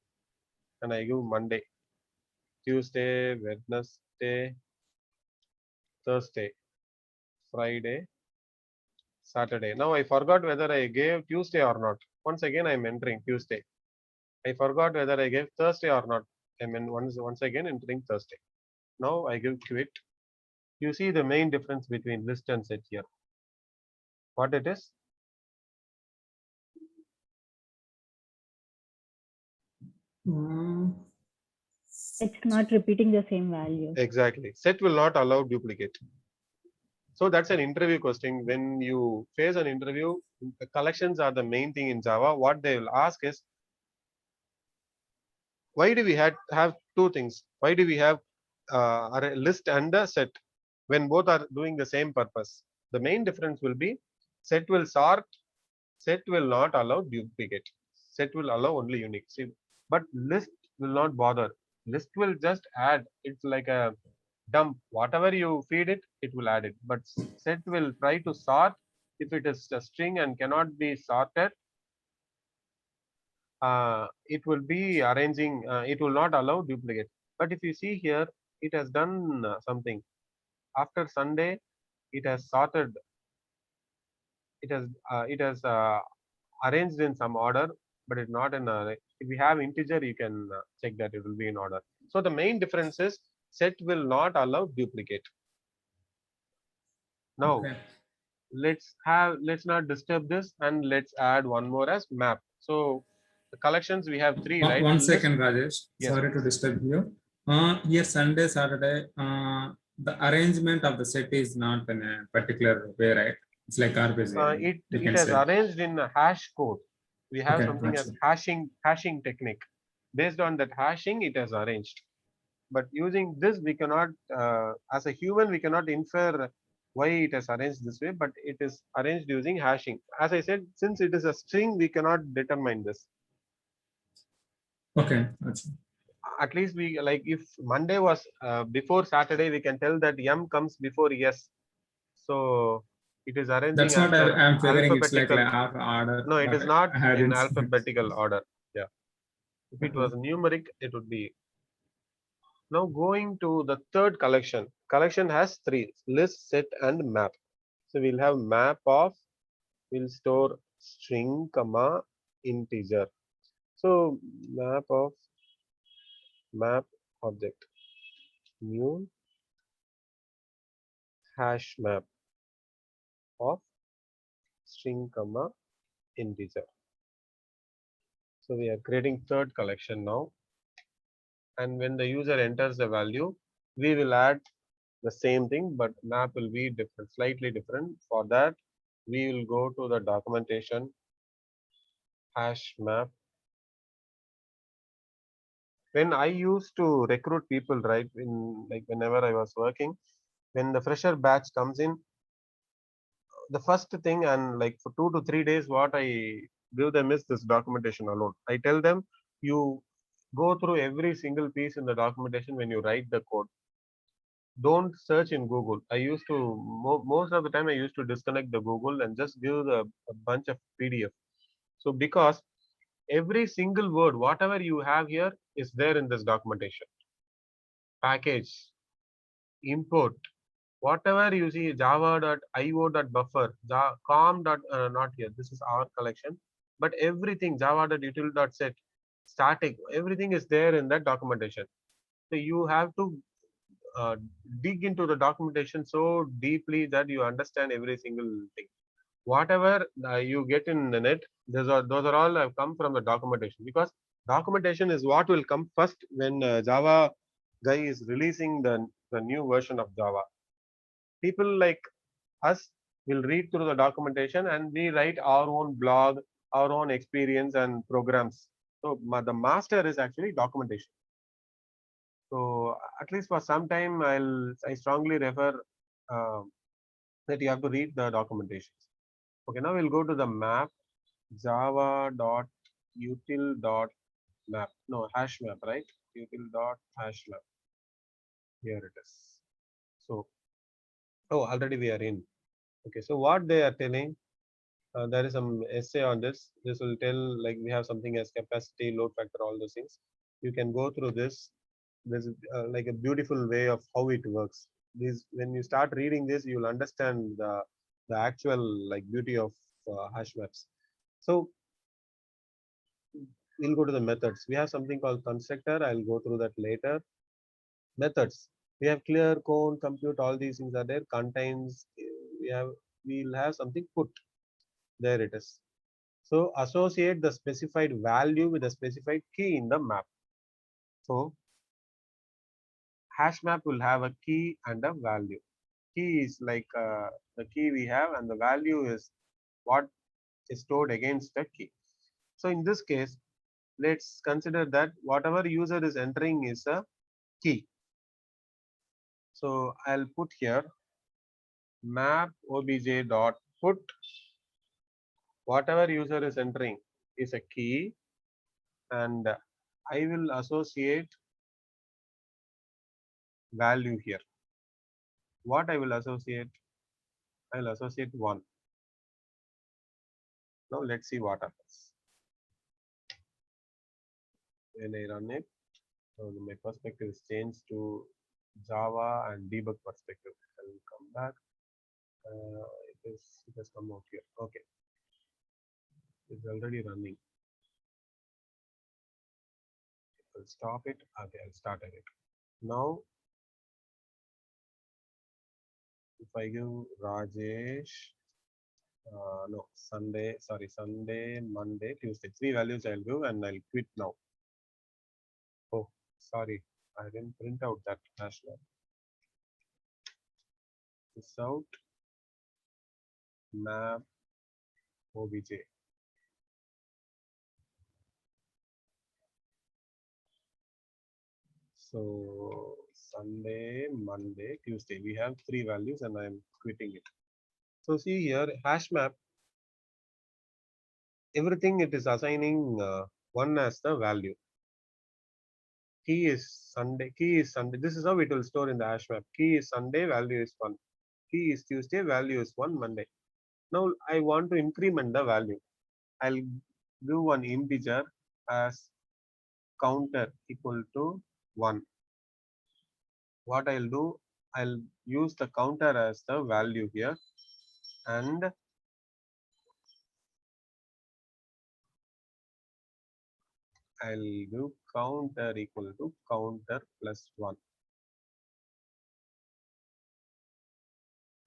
Speaker 1: And I give Monday, Tuesday, Wednesday, Thursday, Friday, Saturday. Now I forgot whether I gave Tuesday or not. Once again I am entering Tuesday. I forgot whether I gave Thursday or not. I mean once again entering Thursday. Now I give quit. You see the main difference between list and set here. what it is?
Speaker 5: It's not repeating the same value.
Speaker 1: Exactly. Set will not allow duplicate. So that's an interview question. When you face an interview, the collections are the main thing in Java. What they will ask is, why do we have two things? Why do we have a list and a set when both are doing the same purpose? The main difference will be set will sort, set will not allow duplicate. Set will allow only unique. See, but list will not bother. List will just add. It's like a dump. Whatever you feed it, it will add it. But set will try to sort. If it is a string and cannot be sorted, it will be arranging, it will not allow duplicate. But if you see here, it has done something. After Sunday, it has sorted, it has arranged in some order, but it's not in a, if you have integer, you can check that it will be in order. So the main difference is set will not allow duplicate. Now,
Speaker 4: Okay.
Speaker 1: let's not disturb this and let's add one more as map. So the collections we have three, right?
Speaker 4: One
Speaker 1: List-
Speaker 4: second, Rajesh.
Speaker 1: Yes,
Speaker 4: Sorry to disturb you. Here Sunday, Saturday, the arrangement of the set is not in a particular way, right? It's like garbage.
Speaker 1: it has arranged in a hash code. We have
Speaker 4: Okay,
Speaker 1: something as
Speaker 4: gotcha.
Speaker 1: hashing technique. Based on that hashing, it has arranged. But using this, we cannot, as a human, we cannot infer why it is arranged this way, but it is arranged using hashing. As I said, since it is a string, we cannot determine this.
Speaker 4: Okay, gotcha.
Speaker 1: At least we, like, if Monday was before Saturday, we can tell that M comes before S. So it is arranging
Speaker 4: That's
Speaker 1: as
Speaker 4: what
Speaker 1: per
Speaker 4: I'm figuring. It's like
Speaker 1: alphabetical.
Speaker 4: order.
Speaker 1: No, it
Speaker 4: but
Speaker 1: is not
Speaker 4: I
Speaker 1: in
Speaker 4: didn't-
Speaker 1: alphabetical order. Yeah. If it was numeric, it would be. Now going to the third collection. Collection has three: list, set, and map. So we'll have map of, we'll store string, comma, integer. So map of map object, new hash map of string, comma, integer. So we are creating third collection now. And when the user enters the value, we will add the same thing, but map will be different, slightly different. For that, we will go to the documentation, hash map. When I used to recruit people, right, in like whenever I was working, when the fresher batch comes in, the first thing, and like for 2 to 3 days, what I give them is this documentation alone. I tell them, you go through every single piece in the documentation when you write the code. Don't search in Google. I used to, most of the time, I used to disconnect the Google and just give a bunch of PDF. So because every single word, whatever you have here, is there in this documentation. Package, import, whatever you see, java.io.buffer, com. Not here. This is our collection, but everything java.util.set, static, everything is there in that documentation. So you have to dig into the documentation so deeply that you understand every single thing. Whatever you get in the net, those are all have come from the documentation, because documentation is what will come first when Java guy is releasing the new version of Java. People like us will read through the documentation and we write our own blog, our own experience and programs. So the master is actually documentation. So at least for some time, I strongly refer that you have to read the documentation. Okay, now we'll go to the map, java.util.map. No, hash map, right? Util.hash map. Here it is. So, oh, already we are in. Okay, so what they are telling, there is some essay on this. This will tell, like, we have something as capacity, load factor, all those things. You can go through this. There's like a beautiful way of how it works. This, when you start reading this, you will understand the actual like beauty of hash maps. So we'll go to the methods. We have something called constructor. I'll go through that later. Methods. We have clear, cone, compute. All these things are there. Contains. We'll have something put. There it is. So associate the specified value with a specified key in the map. So hash map will have a key and a value. Key is like the key we have, and the value is what is stored against the key. So in this case, let's consider that whatever user is entering is a key. So I'll put here map obj dot put whatever user is entering is a key, and I will associate value here. What I will associate? I will associate 1. Now let's see what happens. When I run it, so my perspective is changed to Java and debug perspective. I will come back. It has come out here. Okay, it's already running. I'll stop it. Okay, I'll start it. Now, if I give Rajesh, no, Sunday, Monday, Tuesday, 3 values I'll give, and I'll quit now. Oh, sorry, I didn't print out that hash map. This out map obj. So Sunday, Monday, Tuesday, we have 3 values, and I'm quitting it. So see here, hash map, everything it is assigning 1 as the value. Key is Sunday. This is how it will store in the hash map. Key is Sunday, value is 1. Key is Tuesday, value is 1 Monday. Now I want to increment the value. I'll do one integer as counter equal to 1. What I'll do, I'll use the counter as the value here, and I'll do counter equal to counter plus 1.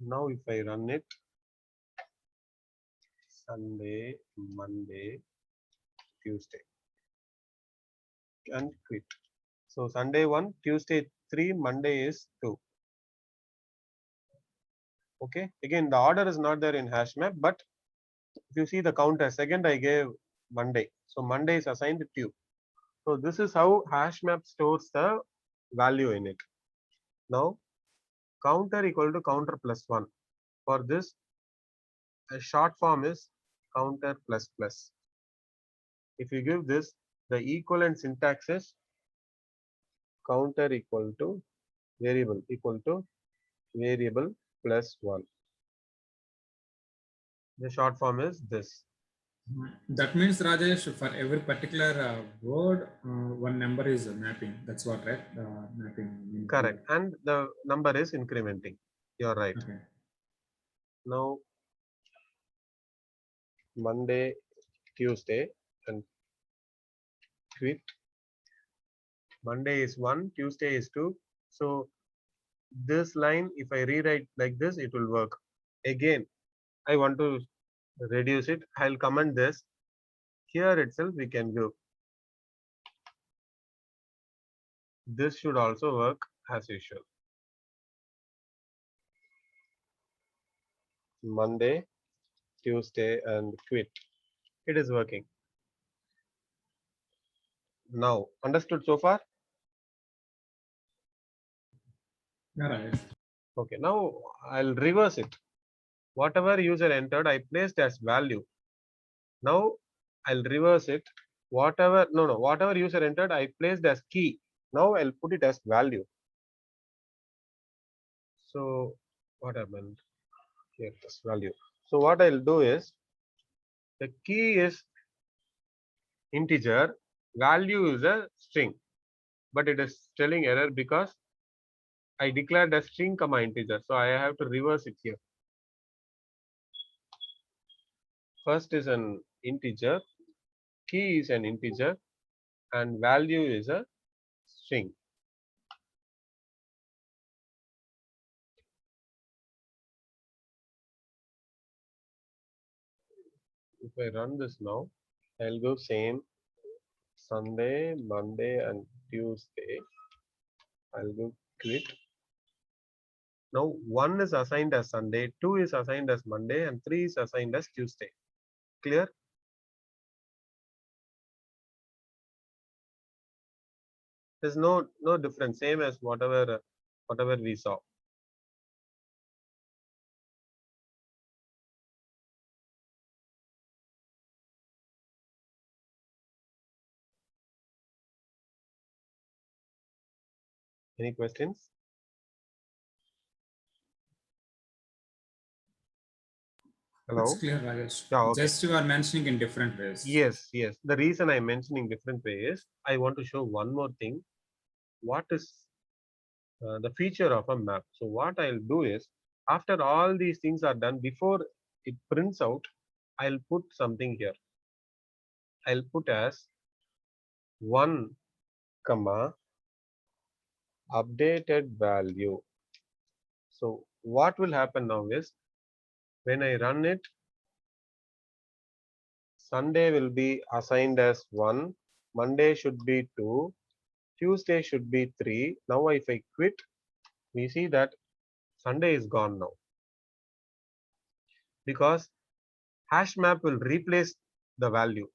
Speaker 1: Now if I run it, Sunday, Monday, Tuesday, and quit. So Sunday 1, Tuesday 3, Monday is 2. Okay, again the order is not there in hash map, but if you see the counter, second I gave Monday, so Monday is assigned to 2. So this is how hash map stores the value in it. Now counter equal to counter plus 1. For this, a short form is counter plus plus. If you give this, the equivalent syntax is counter equal to variable plus 1. The short form is this.
Speaker 4: That means, Rajesh, for every particular word, one number is mapping. That's what, right? Mapping.
Speaker 1: Correct. And the number is incrementing. You're right.
Speaker 4: Okay.
Speaker 1: Now, Monday, Tuesday, and quit. Monday is 1, Tuesday is 2. So this line, if I rewrite like this, it will work. Again, I want to reduce it. I'll comment this. Here itself we can go. This should also work as usual. Monday, Tuesday, and quit. It is working. Now, understood so far?
Speaker 4: Yeah, Rajesh.
Speaker 1: Okay, now I'll reverse it. Whatever user entered, I placed as value. Now I'll reverse it. Whatever user entered, I placed as key. Now I'll put it as value. So what happened? Here, this value. So what I'll do is, the key is integer, value is a string, but it is telling error because I declared a string comma integer. So I have to reverse it here. First is an integer, key is an integer, and value is a string. if I run this now, I'll go same Sunday, Monday, and Tuesday. I'll go quit. Now 1 is assigned as Sunday, 2 is assigned as Monday, and 3 is assigned as Tuesday. Clear? There's no difference, same as whatever we saw. Any questions? Hello?
Speaker 4: It's clear, Rajesh.
Speaker 1: Yeah, okay.
Speaker 4: Just you are mentioning in different ways.
Speaker 1: Yes. The reason I'm mentioning different way is I want to show one more thing. What is the feature of a map? So what I'll do is, after all these things are done, before it prints out, I'll put something here. I'll put as 1, comma, updated value. So what will happen now is, when I run it, Sunday will be assigned as 1, Monday should be 2, Tuesday should be 3. Now if I quit, we see that Sunday is gone now, because hash map will replace the value.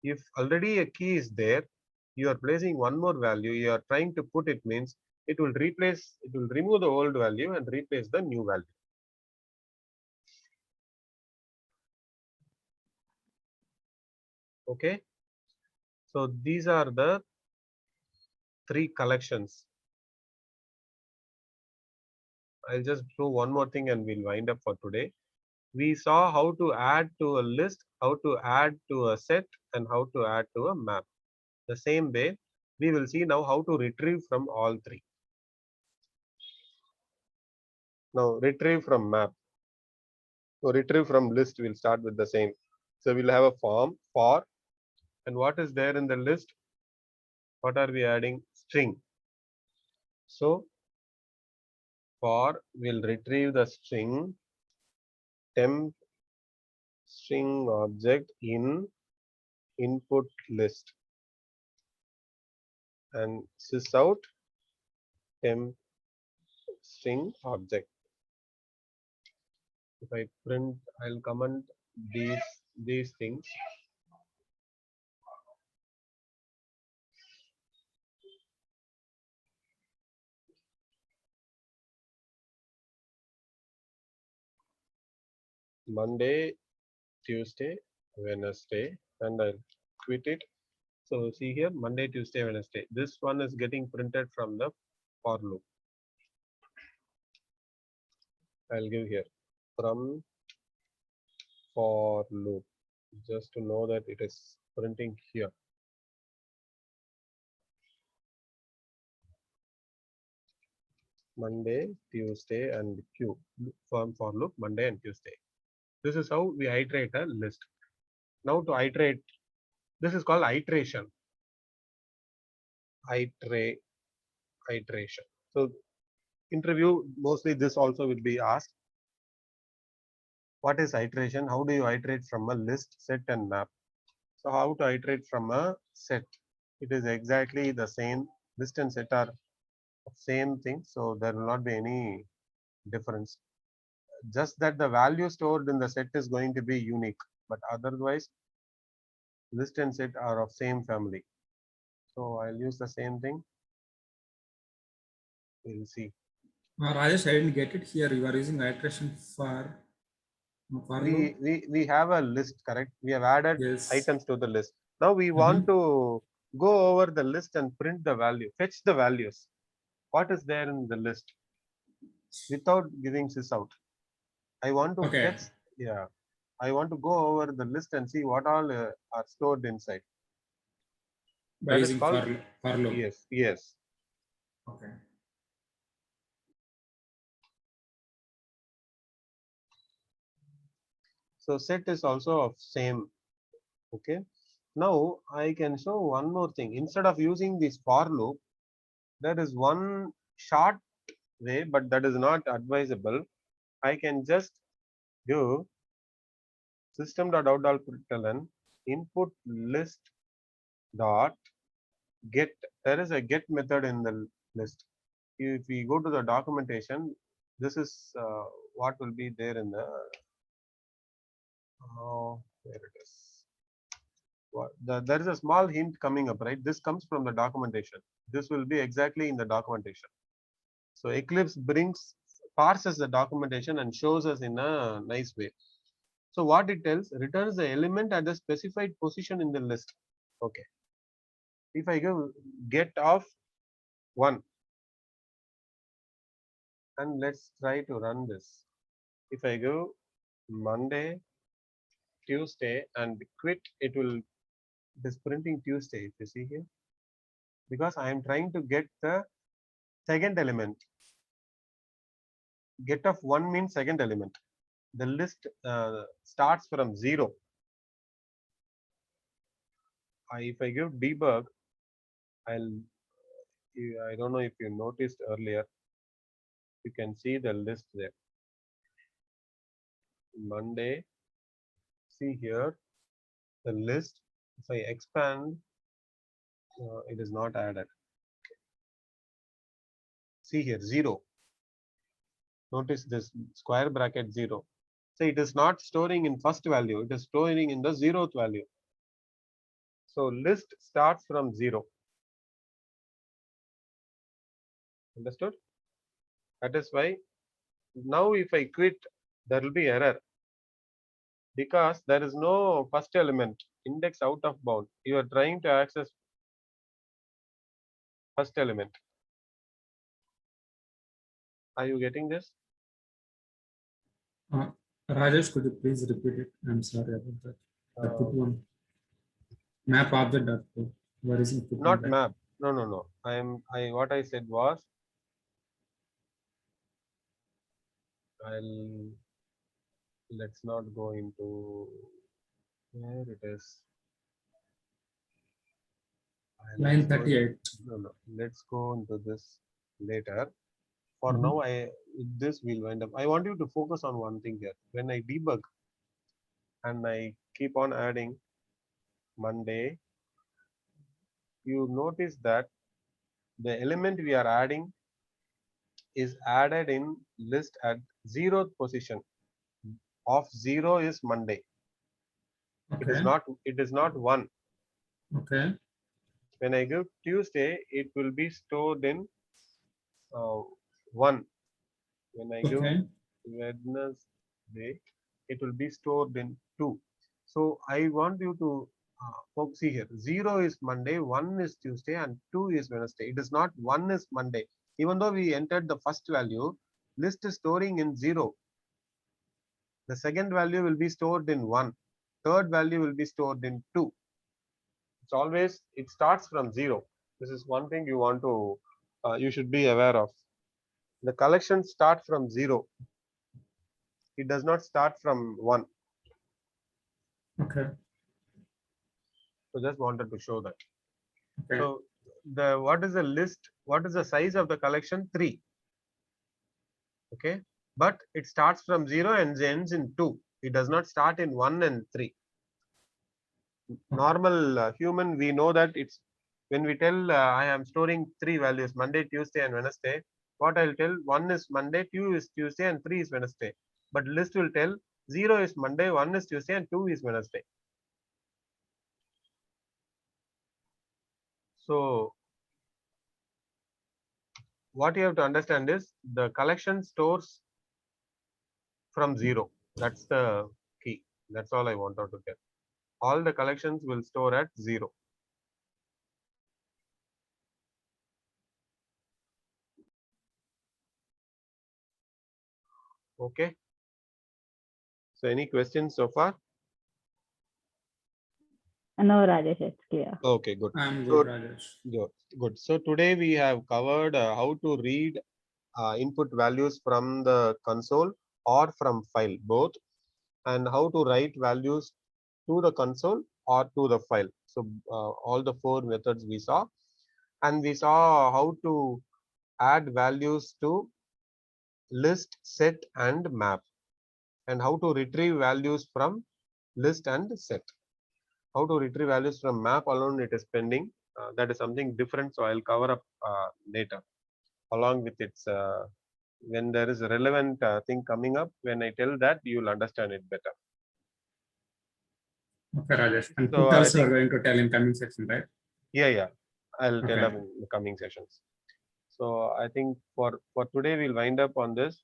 Speaker 1: If already a key is there, you are placing one more value, you are trying to put it, means it will remove the old value and replace the new value. Okay. So these are the 3 collections. I'll just do one more thing and we'll wind up for today. We saw how to add to a list, how to add to a set, and how to add to a map. The same way, we will see now how to retrieve from all 3. Now retrieve from map. So retrieve from list, we'll start with the same. So we'll have a form for, and what is there in the list? What are we adding? String. So for will retrieve the string temp string object in input list, and sys out temp string object. If I print, I'll comment these things. Monday, Tuesday, Wednesday, and I'll quit it. So see here, Monday, Tuesday, Wednesday. This one is getting printed from the for loop. I'll give here from for loop, just to know that it is printing here. Monday, Tuesday, and Q from for loop Monday and Tuesday. This is how we iterate a list. Now to iterate, this is called iteration. Iteration. So interview, mostly this also will be asked. What is iteration? How do you iterate from a list, set, and map? So how to iterate from a set? It is exactly the same. List and set are same thing, so there will not be any difference. Just that the value stored in the set is going to be unique, but otherwise list and set are of same family. So I'll use the same thing. We'll see.
Speaker 4: Rajesh, I didn't get it here. You are using iteration for loop?
Speaker 1: We have a list, correct? We have added
Speaker 4: Yes.
Speaker 1: items to the list. Now we want to go over the list and print the value, fetch the values. What is there in the list without giving sys out? I want to fetch, yeah. I want to go over the list and see what all are stored inside.
Speaker 4: By using for loop.
Speaker 1: Yes.
Speaker 4: Okay.
Speaker 1: So set is also of same. Okay. Now I can show one more thing. Instead of using this for loop, there is one short way, but that is not advisable. I can just do system.out.println input list dot get. There is a get method in the list. If we go to the documentation, this is what will be there in the where it is. There is a small hint coming up, right? This comes from the documentation. This will be exactly in the documentation. So Eclipse parses the documentation and shows us in a nice way. So what it tells, returns the element at the specified position in the list. Okay. If I give get of 1, and let's try to run this. If I go Monday, Tuesday, and quit, it is printing Tuesday, if you see here, because I am trying to get the second element. Get of 1 means second element. The list starts from 0. If I give debug, I don't know if you noticed earlier, you can see the list there. Monday, see here the list. If I expand, it is not added. See here 0. Notice this square bracket 0. So it is not storing in first value, it is storing in the 0th value. So list starts from 0. Understood? That is why now if I quit, there will be error, because there is no first element index out of bound. You are trying to access first element. Are you getting this?
Speaker 4: Rajesh, could you please repeat it? I'm sorry about that. I put
Speaker 1: Uh,
Speaker 4: one map object dot code. Where is it?
Speaker 1: Not map. No. What I said was, let's not go into where it is.
Speaker 4: Line 38.
Speaker 1: No. Let's go into this later. For
Speaker 4: Mhm.
Speaker 1: now, this will wind up. I want you to focus on one thing here. When I debug and I keep on adding Monday, you notice that the element we are adding is added in list at 0th position. Of 0 is Monday. It is
Speaker 4: Okay.
Speaker 1: not 1.
Speaker 4: Okay.
Speaker 1: When I give Tuesday, it will be stored in 1. When I give
Speaker 4: Okay.
Speaker 1: Wednesday, it will be stored in 2. So I want you to see here. 0 is Monday, 1 is Tuesday, and 2 is Wednesday. It is not 1 is Monday. Even though we entered the first value, list is storing in 0. The second value will be stored in 1. Third value will be stored in 2. It's always, it starts from 0. This is one thing you want to, you should be aware of. The collection starts from 0. It does not start from 1.
Speaker 4: Okay.
Speaker 1: So just wanted to show that.
Speaker 4: Okay.
Speaker 1: So what is the list? What is the size of the collection? 3. Okay, but it starts from 0 and ends in 2. It does not start in 1 and 3. Normal human, we know that it's when we tell I am storing 3 values, Monday, Tuesday, and Wednesday. What I'll tell, 1 is Monday, 2 is Tuesday, and 3 is Wednesday. But list will tell 0 is Monday, 1 is Tuesday, and 2 is Wednesday. So what you have to understand is the collection stores from 0. That's the key. That's all I wanted to tell. All the collections will store at 0. Okay. So any questions so far?
Speaker 5: No, Rajesh, it's clear.
Speaker 1: Okay, good.
Speaker 4: I'm
Speaker 1: So,
Speaker 4: good, Rajesh.
Speaker 1: good. So today we have covered how to read input values from the console or from file, both, and how to write values to the console or to the file. So all the 4 methods we saw, and we saw how to add values to list, set, and map, and how to retrieve values from list and set. How to retrieve values from map alone, it is pending. That is something different, so I'll cover up later along with its when there is a relevant thing coming up. When I tell that, you'll understand it better.
Speaker 4: Okay, Rajesh. And
Speaker 1: So
Speaker 4: put
Speaker 1: I
Speaker 4: also
Speaker 1: think-
Speaker 4: are going to tell in coming section, right?
Speaker 1: Yeah, I'll tell
Speaker 4: Okay.
Speaker 1: up in the coming sessions. So I think for today we'll wind up on this.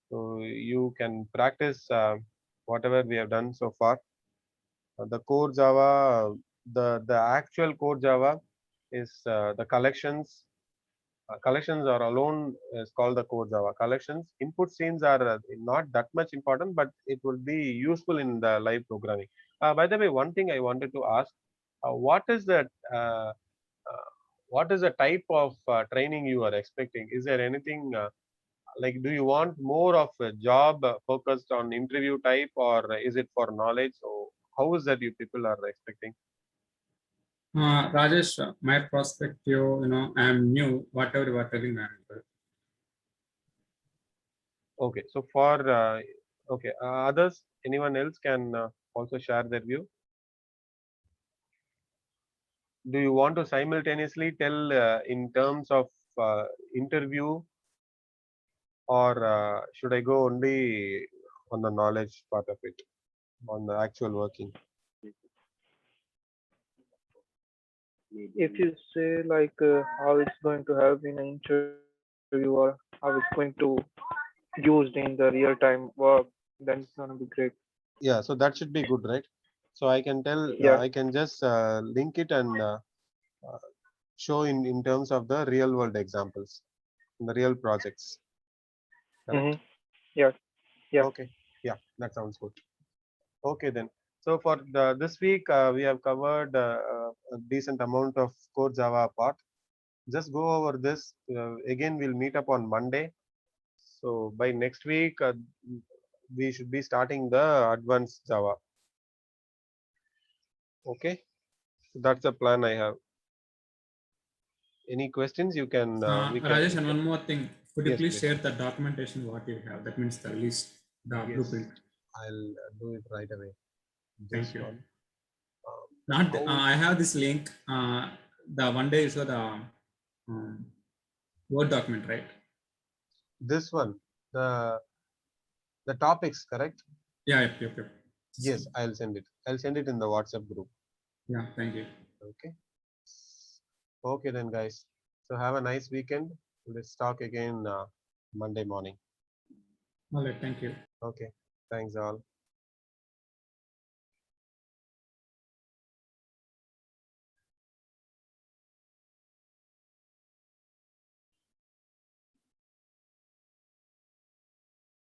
Speaker 1: So you can practice whatever we have done so far. The core Java, the actual core Java is the collections. Collections are alone is called the core Java. Collections input streams are not that much important, but it will be useful in the live programming. By the way, one thing I wanted to ask: what is the type of training you are expecting? Is there anything like, do you want more of a job focused on interview type, or is it for knowledge? So how is that you people are expecting?
Speaker 4: Rajesh, my perspective, I am new, whatever you are telling, I am good.
Speaker 1: Okay, so for others, anyone else can also share their view. Do you want to simultaneously tell in terms of interview, or should I go only on the knowledge part of it, on the actual working?
Speaker 6: If you say like how it's going to help in an interview or how it's going to used in the real time work, then it's gonna be great.
Speaker 1: Yeah, so that should be good, right? So I can tell,
Speaker 6: Yeah.
Speaker 1: I can just link it and show in terms of the real world examples, in the real projects. Correct?
Speaker 6: Yeah.
Speaker 1: Okay. Yeah, that sounds good. Okay then. So for this week, we have covered a decent amount of core Java part. Just go over this. Again, we'll meet up on Monday. So by next week, we should be starting the advanced Java. Okay. So that's the plan I have. Any questions you can, we can.
Speaker 4: Rajesh, and one more thing. Could you
Speaker 1: Yes,
Speaker 4: please
Speaker 1: please.
Speaker 4: share the documentation what you have? That means the list, the
Speaker 1: Yes.
Speaker 4: blueprint.
Speaker 1: I'll do it right away.
Speaker 4: Thank
Speaker 1: Just
Speaker 4: you.
Speaker 1: one.
Speaker 4: Not,
Speaker 1: how-
Speaker 4: I have this link. The one day you show the Word document, right?
Speaker 1: This one, the topics, correct?
Speaker 4: Yeah, yep.
Speaker 1: Yes, I'll send it. I'll send it in the WhatsApp group.
Speaker 4: Yeah, thank you.
Speaker 1: Okay. Okay then, guys. So have a nice weekend. Let's talk again Monday morning.
Speaker 4: All right, thank you.
Speaker 1: Okay. Thanks all.